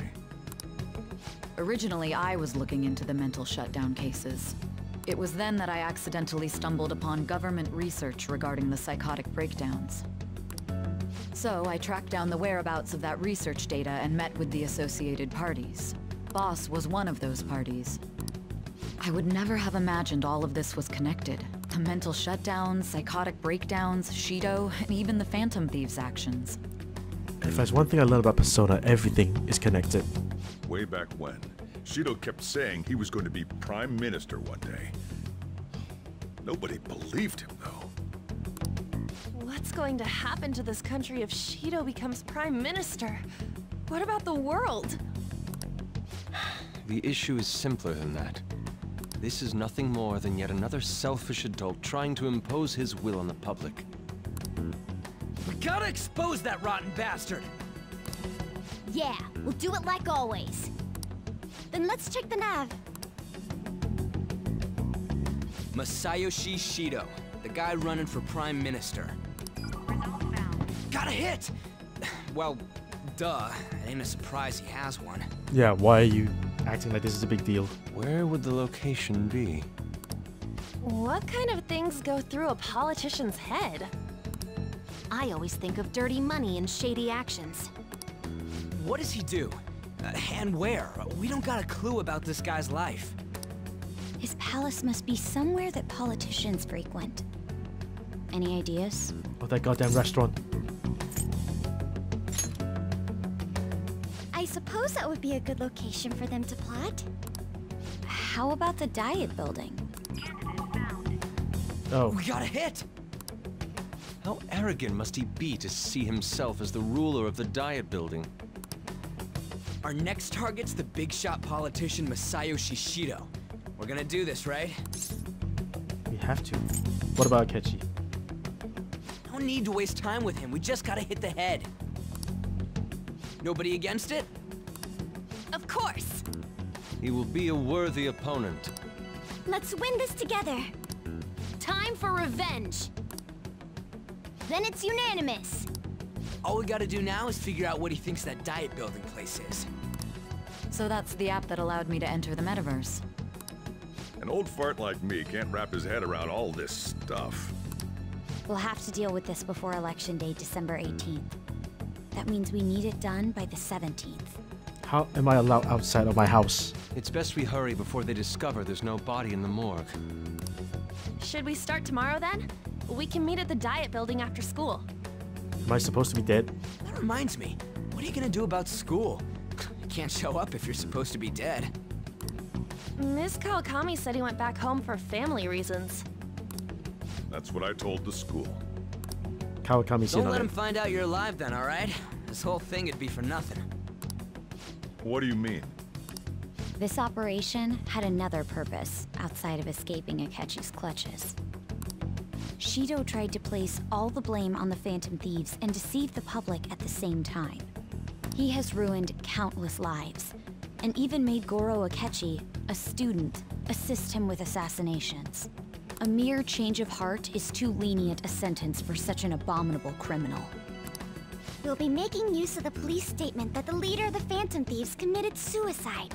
[SPEAKER 6] Originally, I was looking into the mental shutdown cases. It was then that I accidentally stumbled upon government research regarding the psychotic breakdowns. So I tracked down the whereabouts of that research data and met with the associated parties. Boss was one of those parties. I would never have imagined all of this was connected. The mental shutdowns, psychotic breakdowns, Shido, and even the Phantom Thieves' actions.
[SPEAKER 1] If there's one thing I learned about Persona, everything is connected.
[SPEAKER 19] Way back when, Shido kept saying he was going to be Prime Minister one day. Nobody believed him, though.
[SPEAKER 21] What's going to happen to this country if Shido becomes Prime Minister? What about the world?
[SPEAKER 14] The issue is simpler than that. This is nothing more than yet another selfish adult trying to impose his will on the public.
[SPEAKER 20] We gotta expose that rotten bastard!
[SPEAKER 3] Yeah, we'll do it like always. Then let's check the nav.
[SPEAKER 20] Masayoshi Shido, the guy running for Prime Minister. Got a hit! Well, duh. It ain't a surprise he has one.
[SPEAKER 1] Yeah, why are you acting like this is a big deal?
[SPEAKER 14] Where would the location be?
[SPEAKER 21] What kind of things go through a politician's head?
[SPEAKER 10] I always think of dirty money and shady actions.
[SPEAKER 20] What does he do? And where? We don't got a clue about this guy's life.
[SPEAKER 17] His palace must be somewhere that politicians frequent. Any ideas?
[SPEAKER 1] Oh, that goddamn restaurant.
[SPEAKER 3] I suppose that would be a good location for them to plot.
[SPEAKER 17] How about the diet building?
[SPEAKER 1] Oh.
[SPEAKER 20] We got a hit!
[SPEAKER 14] How arrogant must he be to see himself as the ruler of the diet building?
[SPEAKER 20] Our next target's the big shot politician Masayoshi Shido. We're gonna do this, right?
[SPEAKER 1] We have to. What about Akechi?
[SPEAKER 20] No need to waste time with him. We just gotta hit the head. Nobody against it?
[SPEAKER 21] Of course!
[SPEAKER 14] He will be a worthy opponent.
[SPEAKER 3] Let's win this together.
[SPEAKER 10] Time for revenge!
[SPEAKER 3] Then it's unanimous.
[SPEAKER 20] All we gotta do now is figure out what he thinks that diet building place is.
[SPEAKER 6] So that's the app that allowed me to enter the metaverse.
[SPEAKER 19] An old fart like me can't wrap his head around all this stuff.
[SPEAKER 17] We'll have to deal with this before Election Day, December 18th. That means we need it done by the 17th.
[SPEAKER 1] How am I allowed outside of my house?
[SPEAKER 14] It's best we hurry before they discover there's no body in the morgue.
[SPEAKER 21] Should we start tomorrow then? We can meet at the diet building after school.
[SPEAKER 1] Am I supposed to be dead?
[SPEAKER 20] That reminds me. What are you gonna do about school? You can't show up if you're supposed to be dead.
[SPEAKER 21] Ms. Kawakami said he went back home for family reasons.
[SPEAKER 19] That's what I told the school.
[SPEAKER 1] Kawakami's
[SPEAKER 20] Don't let him find out you're alive then, alright? This whole thing would be for nothing.
[SPEAKER 19] What do you mean?
[SPEAKER 17] This operation had another purpose outside of escaping Akechi's clutches. Shido tried to place all the blame on the Phantom Thieves and deceive the public at the same time. He has ruined countless lives, and even made Goro Akechi, a student, assist him with assassinations. A mere change of heart is too lenient a sentence for such an abominable criminal.
[SPEAKER 3] We'll be making use of the police statement that the leader of the Phantom Thieves committed suicide.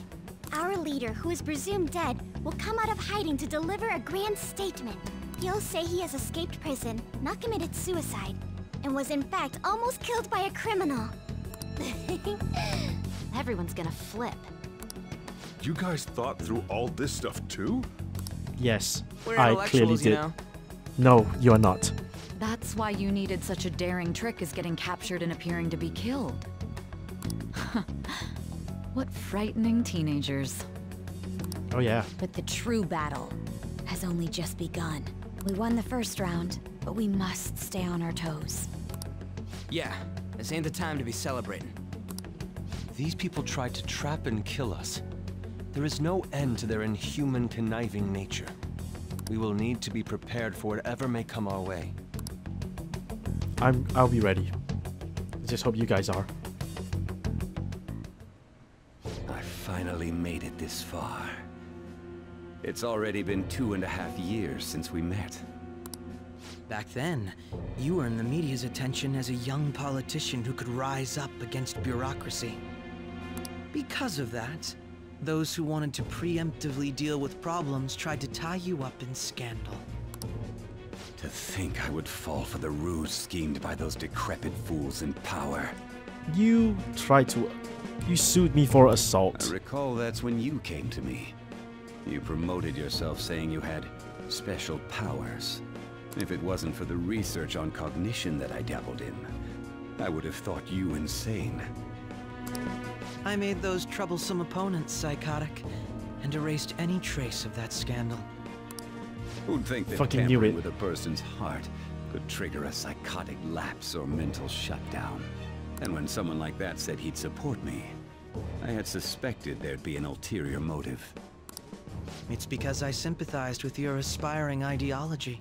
[SPEAKER 3] Our leader, who is presumed dead, will come out of hiding to deliver a grand statement. He'll say he has escaped prison, not committed suicide, and was in fact almost killed by a criminal.
[SPEAKER 10] Everyone's gonna flip.
[SPEAKER 19] You guys thought through all this stuff too?
[SPEAKER 1] Yes,
[SPEAKER 20] We're
[SPEAKER 1] I clearly
[SPEAKER 20] intellectuals,
[SPEAKER 1] did.
[SPEAKER 20] you know?
[SPEAKER 1] No, you are not.
[SPEAKER 6] That's why you needed such a daring trick as getting captured and appearing to be killed. What frightening teenagers.
[SPEAKER 1] Oh yeah.
[SPEAKER 17] But the true battle has only just begun. We won the first round, but we must stay on our toes.
[SPEAKER 20] Yeah, this ain't the time to be celebrating.
[SPEAKER 14] These people tried to trap and kill us. There is no end to their inhuman, conniving nature. We will need to be prepared for whatever may come our way.
[SPEAKER 1] I'll be ready. I just hope you guys are.
[SPEAKER 5] I finally made it this far. It's already been 2.5 years since we met.
[SPEAKER 2] Back then, you earned the media's attention as a young politician who could rise up against bureaucracy. Because of that, those who wanted to preemptively deal with problems tried to tie you up in scandal.
[SPEAKER 5] To think I would fall for the ruse schemed by those decrepit fools in power.
[SPEAKER 1] You sued me for assault.
[SPEAKER 5] I recall that's when you came to me. You promoted yourself saying you had special powers. If it wasn't for the research on cognition that I dabbled in, I would have thought you insane.
[SPEAKER 2] I made those troublesome opponents psychotic, and erased any trace of that scandal.
[SPEAKER 5] Who'd think that
[SPEAKER 1] Fucking knew
[SPEAKER 5] tampering
[SPEAKER 1] it.
[SPEAKER 5] with a person's heart could trigger a psychotic lapse or mental shutdown? And when someone like that said he'd support me, I had suspected there'd be an ulterior motive.
[SPEAKER 2] It's because I sympathized with your aspiring ideology.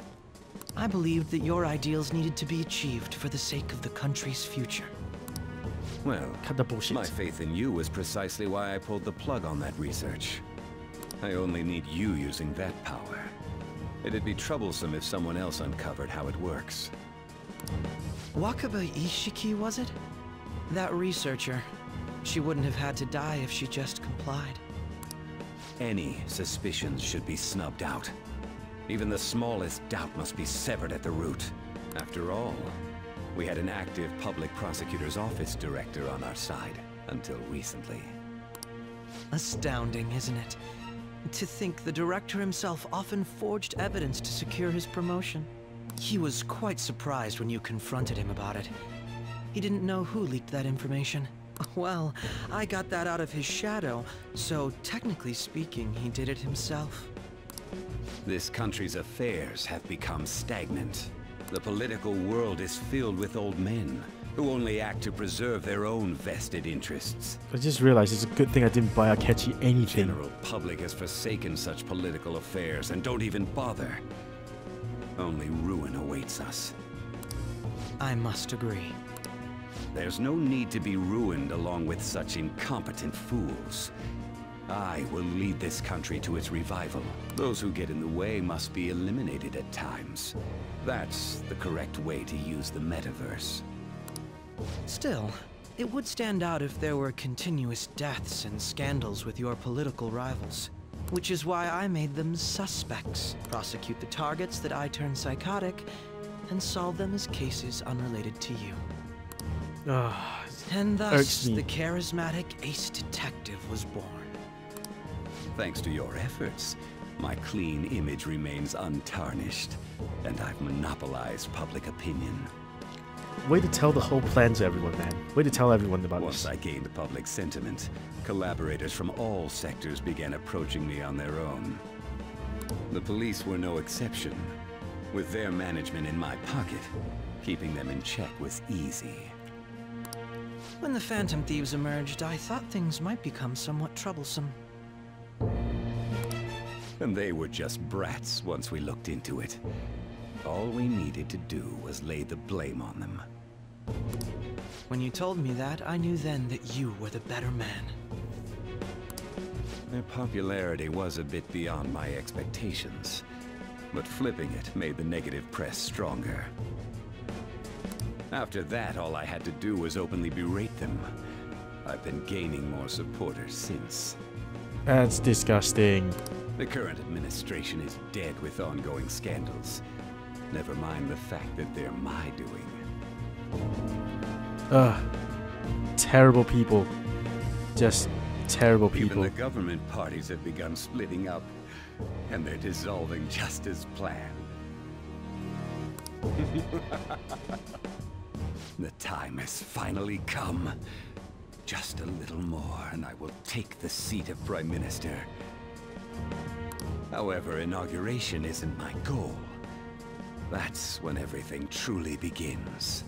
[SPEAKER 2] I believed that your ideals needed to be achieved for the sake of the country's future.
[SPEAKER 5] Well,
[SPEAKER 1] cut the bullshit.
[SPEAKER 5] My faith in you was precisely why I pulled the plug on that research. I only need you using that power. It'd be troublesome if someone else uncovered how it works.
[SPEAKER 2] Wakaba Ishiki, was it? That researcher. She wouldn't have had to die if she just complied.
[SPEAKER 5] Any suspicions should be snubbed out. Even the smallest doubt must be severed at the root. After all, we had an active public prosecutor's office director on our side, until recently.
[SPEAKER 2] Astounding, isn't it? To think the director himself often forged evidence to secure his promotion. He was quite surprised when you confronted him about it. He didn't know who leaked that information. Well, I got that out of his shadow, so technically speaking, he did it himself.
[SPEAKER 5] This country's affairs have become stagnant. The political world is filled with old men who only act to preserve their own vested interests.
[SPEAKER 1] I just realized it's a good thing I didn't buy Akechi anything.
[SPEAKER 5] The general public has forsaken such political affairs and don't even bother. Only ruin awaits us.
[SPEAKER 2] I must agree.
[SPEAKER 5] There's no need to be ruined along with such incompetent fools. I will lead this country to its revival. Those who get in the way must be eliminated at times. That's the correct way to use the metaverse.
[SPEAKER 2] Still, it would stand out if there were continuous deaths and scandals with your political rivals. Which is why I made them suspects, prosecute the targets that I turn psychotic, and solve them as cases unrelated to you. And thus, the charismatic ace detective was born.
[SPEAKER 5] Thanks to your efforts, my clean image remains untarnished, and I've monopolized public opinion.
[SPEAKER 1] Way to tell the whole plan to everyone, man. Way to tell everyone about
[SPEAKER 5] Once
[SPEAKER 1] this.
[SPEAKER 5] I gained public sentiment, collaborators from all sectors began approaching me on their own. The police were no exception. With their management in my pocket, keeping them in check was easy.
[SPEAKER 2] When the Phantom Thieves emerged, I thought things might become somewhat troublesome.
[SPEAKER 5] And they were just brats once we looked into it. All we needed to do was lay the blame on them.
[SPEAKER 2] When you told me that, I knew then that you were the better man.
[SPEAKER 5] Their popularity was a bit beyond my expectations, but flipping it made the negative press stronger. After that, all I had to do was openly berate them. I've been gaining more supporters since.
[SPEAKER 1] That's disgusting.
[SPEAKER 5] The current administration is dead with ongoing scandals. Never mind the fact that they're my doing.
[SPEAKER 1] Terrible people. Just terrible people.
[SPEAKER 5] Even the government parties have begun splitting up, and they're dissolving just as planned. The time has finally come. Just a little more, and I will take the seat of Prime Minister. However, inauguration isn't my goal. That's when everything truly begins.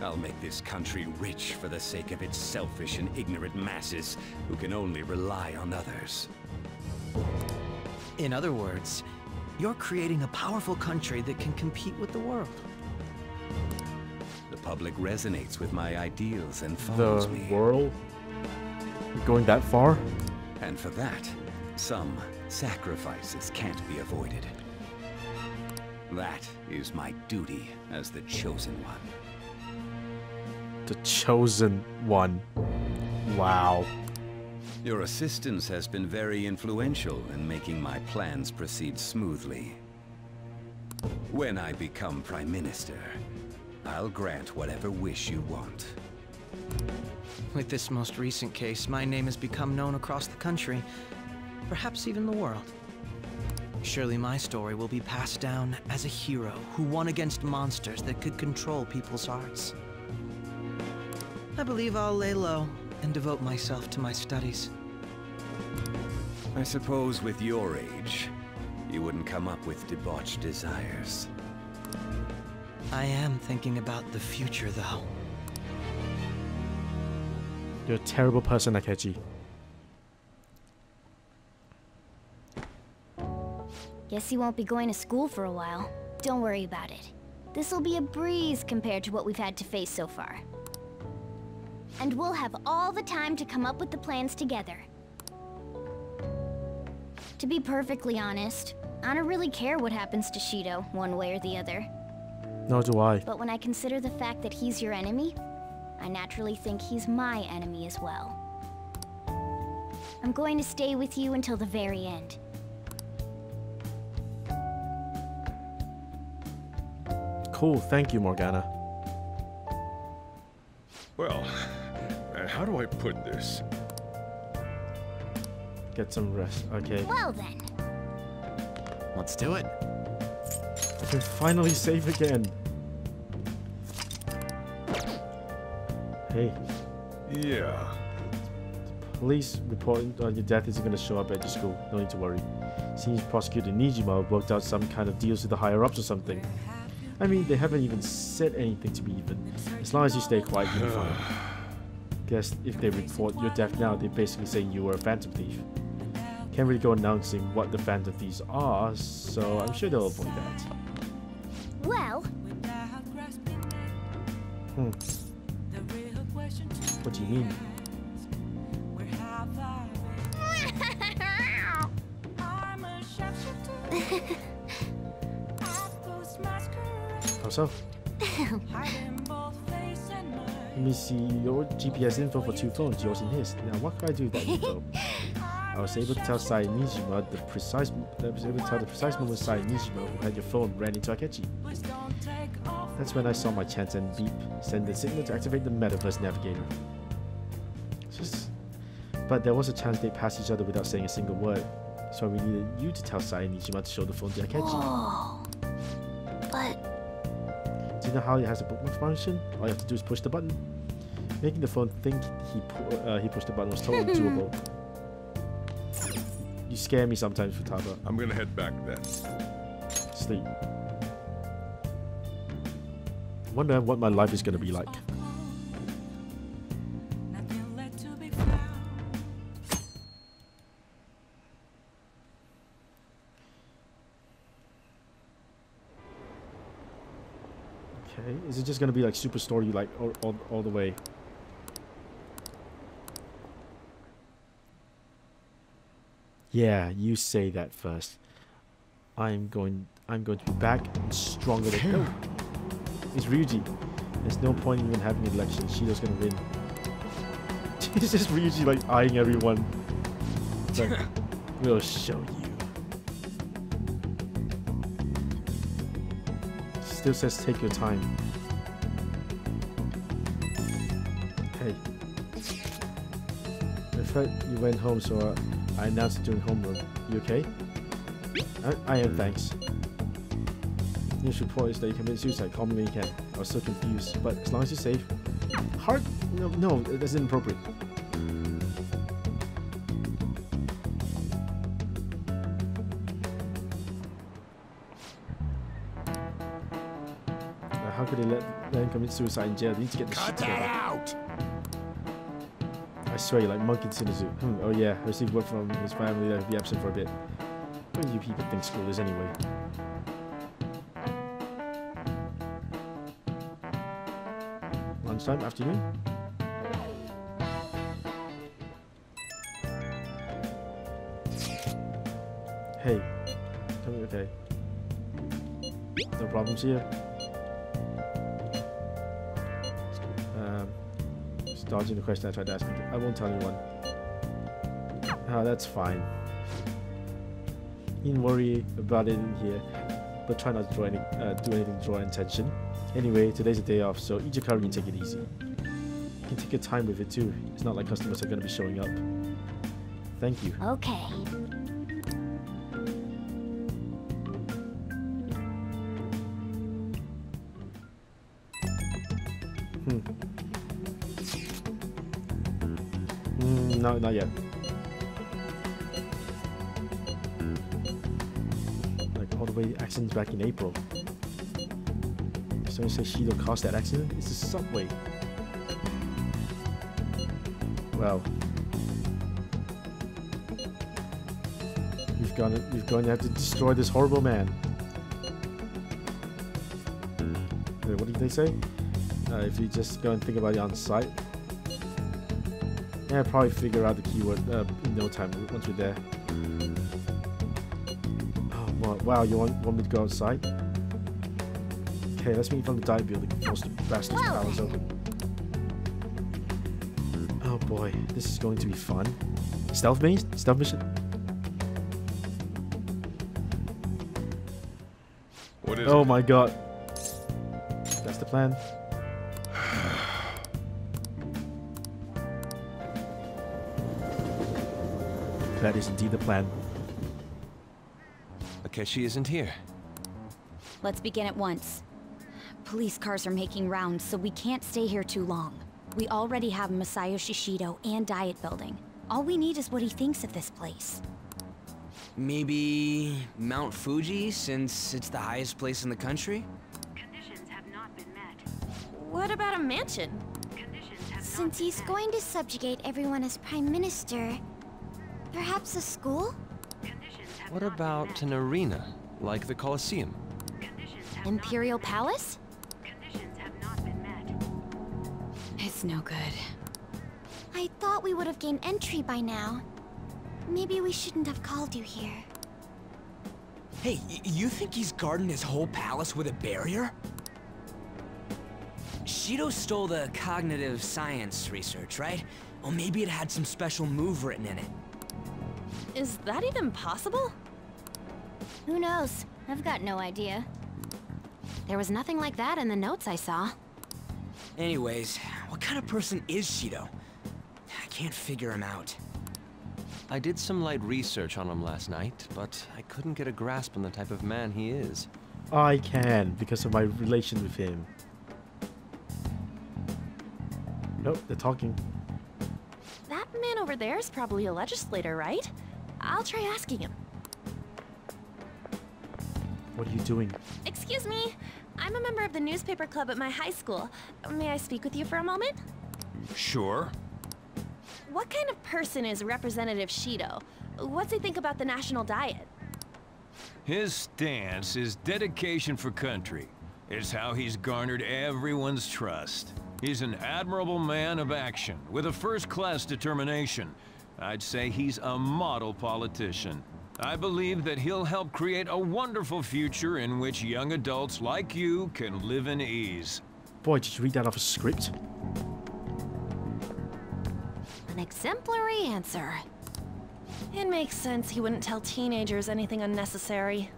[SPEAKER 5] I'll make this country rich for the sake of its selfish and ignorant masses who can only rely on others.
[SPEAKER 2] In other words, you're creating a powerful country that can compete with the world.
[SPEAKER 5] The public resonates with my ideals and follows me.
[SPEAKER 1] The world? We're going that far?
[SPEAKER 5] And for that, Some sacrifices can't be avoided. That is my duty as the Chosen One.
[SPEAKER 1] The Chosen One. Wow.
[SPEAKER 5] Your assistance has been very influential in making my plans proceed smoothly. When I become Prime Minister, I'll grant whatever wish you want.
[SPEAKER 2] With this most recent case, my name has become known across the country, perhaps even the world. Surely my story will be passed down as a hero who won against monsters that could control people's hearts. I believe I'll lay low and devote myself to my studies.
[SPEAKER 5] I suppose with your age, you wouldn't come up with debauched desires.
[SPEAKER 2] I am thinking about the future, though.
[SPEAKER 1] You're a terrible person, Akechi.
[SPEAKER 3] Guess you won't be going to school for a while. Don't worry about it. This'll be a breeze compared to what we've had to face so far. And we'll have all the time to come up with the plans together. To be perfectly honest, I don't really care what happens to Shido, one way or the other.
[SPEAKER 1] Nor do I.
[SPEAKER 3] But when I consider the fact that he's your enemy, I naturally think he's my enemy as well. I'm going to stay with you until the very end.
[SPEAKER 1] Cool, thank you, Morgana.
[SPEAKER 19] Well, how do I put this?
[SPEAKER 1] Get some rest, okay.
[SPEAKER 3] Well then.
[SPEAKER 2] Let's do it.
[SPEAKER 1] I can finally save again. Hey.
[SPEAKER 19] Yeah.
[SPEAKER 1] Police report on your death isn't going to show up at your school. No need to worry. Seems Prosecutor Nijima worked out some kind of deals with the higher-ups or something. I mean, they haven't even said anything to me even. As long as you stay quiet, you'll be fine. Guess if they report your death now, they're basically saying you were a phantom thief. Can't really go announcing what the phantom thieves are, so I'm sure they'll avoid that.
[SPEAKER 3] Well...
[SPEAKER 1] What do you mean? How so? Let me see your GPS info for 2 phones, yours and his. Now, what can I do with that info? I was able to tell Sai Nijima the precise moment Sai Nijima, who had your phone, ran into Akechi. That's when I saw my chance and beep, send the signal to activate the metaverse navigator. But there was a chance they passed each other without saying a single word. So we needed you to tell Sai Nijima to show the phone to Akechi.
[SPEAKER 3] Whoa. But...
[SPEAKER 1] Do you know how it has a bookmark function? All you have to do is push the button. Making the phone think he pushed the button was totally doable. You scare me sometimes, Futaba.
[SPEAKER 19] I'm gonna head back then.
[SPEAKER 1] Sleep. Wonder what my life is gonna be like. Okay, is it just gonna be like super story like all the way? Yeah, you say that first. I'm going to be back and stronger than no. It's Ryuji. There's no point in even having an election. Shido's gonna win. It's just Ryuji like eyeing everyone. Like, we'll show you. Still says take your time. Hey. I thought you went home, so I announced it during homeroom. You okay? I am, thanks. News report is that you committed suicide. Call me when you can. I was so confused, but as long as you're safe. Heart? No, that's inappropriate. How could they let them commit suicide in jail? They need to get the shit together.
[SPEAKER 19] Out!
[SPEAKER 1] I swear you're like monkeys in a zoo. Oh yeah, I received word from his family that he'll be absent for a bit. What do you people think school is anyway? Lunchtime, afternoon? Hey. Okay. No problems here. Just dodging the question I tried to ask. I won't tell anyone. Oh, that's fine. You needn't worry about it in here, but try not to draw do anything to draw attention. Anyway, today's a day off, so eat your curry and take it easy. You can take your time with it too. It's not like customers are going to be showing up. Thank you.
[SPEAKER 3] Okay.
[SPEAKER 1] No, not yet. Like all the way accidents back in April. Someone say Shido caused that accident? It's a subway. Well, we're going to have to destroy this horrible man. Wait, what did they say? If you just go and think about it on site. Yeah, I'll probably figure out the keyword in no time once we're there. Oh, wow, you want me to go outside? Okay, let's meet from the dive building. Force the bastard's powers open. Oh boy, this is going to be fun. Stealth based? Stealth mission?
[SPEAKER 19] What is
[SPEAKER 1] oh my god. That's the plan. That is indeed the plan.
[SPEAKER 14] Akechi isn't here.
[SPEAKER 17] Let's begin at once. Police cars are making rounds, so we can't stay here too long. We already have Masayoshi Shido and Diet Building. All we need is what he thinks of this place.
[SPEAKER 20] Maybe Mount Fuji, since it's the highest place in the country?
[SPEAKER 21] Conditions have not been met. What about a mansion?
[SPEAKER 3] Since he's going to subjugate everyone as Prime Minister, perhaps a school?
[SPEAKER 14] What about an arena, like the Colosseum?
[SPEAKER 17] Imperial Palace? It's no good.
[SPEAKER 3] I thought we would have gained entry by now. Maybe we shouldn't have called you here.
[SPEAKER 20] Hey, you think he's guarding his whole palace with a barrier? Shido stole the cognitive science research, right? Well, maybe it had some special move written in it.
[SPEAKER 21] Is that even possible?
[SPEAKER 3] Who knows? I've got no idea.
[SPEAKER 17] There was nothing like that in the notes I saw.
[SPEAKER 20] Anyways, what kind of person is Shido? I can't figure him out.
[SPEAKER 14] I did some light research on him last night, but I couldn't get a grasp on the type of man he is.
[SPEAKER 1] I can, because of my relation with him. Nope, they're talking.
[SPEAKER 21] That man over there is probably a legislator, right? I'll try asking him.
[SPEAKER 1] What are you doing?
[SPEAKER 21] Excuse me. I'm a member of the newspaper club at my high school. May I speak with you for a moment?
[SPEAKER 14] Sure.
[SPEAKER 21] What kind of person is Representative Shido? What's he think about the national diet?
[SPEAKER 7] His stance is dedication for country. It's how he's garnered everyone's trust. He's an admirable man of action, with a first-class determination. I'd say he's a model politician. I believe that he'll help create a wonderful future in which young adults like you can live in ease.
[SPEAKER 1] Boy, did you read that off a script?
[SPEAKER 21] An exemplary answer. It makes sense he wouldn't tell teenagers anything unnecessary.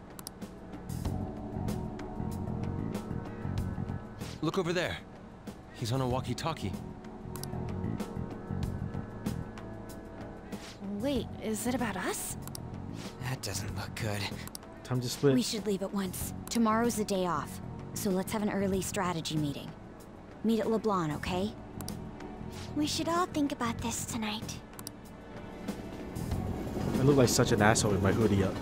[SPEAKER 14] Look over there. He's on a walkie-talkie.
[SPEAKER 21] Wait, is it about us?
[SPEAKER 20] That doesn't look good.
[SPEAKER 1] Time to split.
[SPEAKER 17] We should leave at once. Tomorrow's the day off, so let's have an early strategy meeting. Meet at LeBlanc, okay?
[SPEAKER 3] We should all think about this tonight.
[SPEAKER 1] I look like such an asshole with my hoodie up.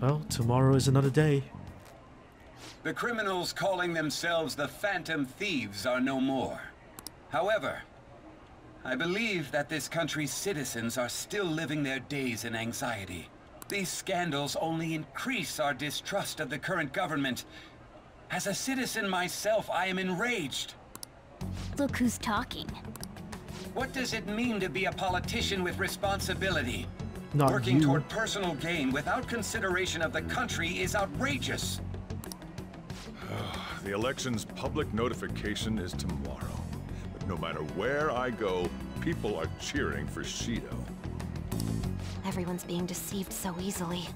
[SPEAKER 1] Well, tomorrow is another day.
[SPEAKER 5] The criminals calling themselves the Phantom Thieves are no more. However, I believe that this country's citizens are still living their days in anxiety. These scandals only increase our distrust of the current government. As a citizen myself, I am enraged.
[SPEAKER 3] Look who's talking.
[SPEAKER 13] What does it mean to be a politician with responsibility?
[SPEAKER 1] Not
[SPEAKER 13] Working
[SPEAKER 1] you.
[SPEAKER 13] toward personal gain without consideration of the country is outrageous.
[SPEAKER 19] The election's public notification is tomorrow. But no matter where I go, people are cheering for Shido.
[SPEAKER 17] Everyone's being deceived so easily.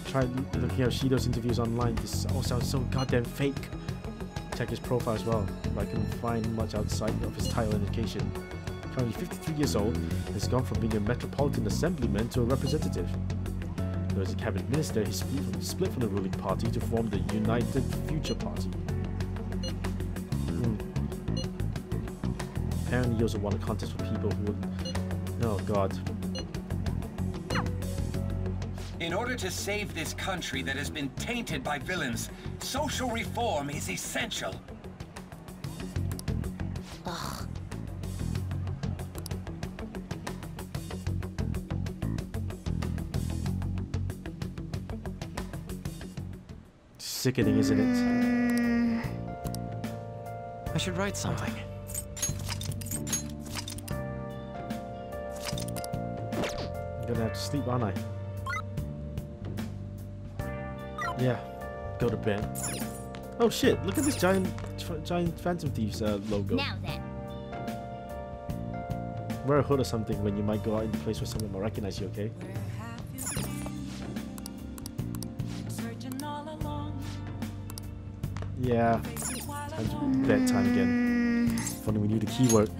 [SPEAKER 1] Try looking at Shido's interviews online. This all sounds so goddamn fake. Check his profile as well, but I couldn't find much outside of his title and education. Currently 53 years old, has gone from being a metropolitan assemblyman to a representative. Though as a cabinet minister, he split from the ruling party to form the United Future Party. Apparently he also won a contest for people who would... Oh god.
[SPEAKER 13] In order to save this country that has been tainted by villains, social reform is essential.
[SPEAKER 17] Ugh.
[SPEAKER 1] Sickening, isn't it?
[SPEAKER 22] I should write something.
[SPEAKER 1] I'm gonna have to sleep, aren't I? Yeah, go to bed. Oh shit, look at this giant Phantom Thieves logo.
[SPEAKER 3] Now then.
[SPEAKER 1] Wear a hood or something when you might go out in a place where someone will recognize you, okay? Yeah, time to bedtime again. If only we knew the keyword.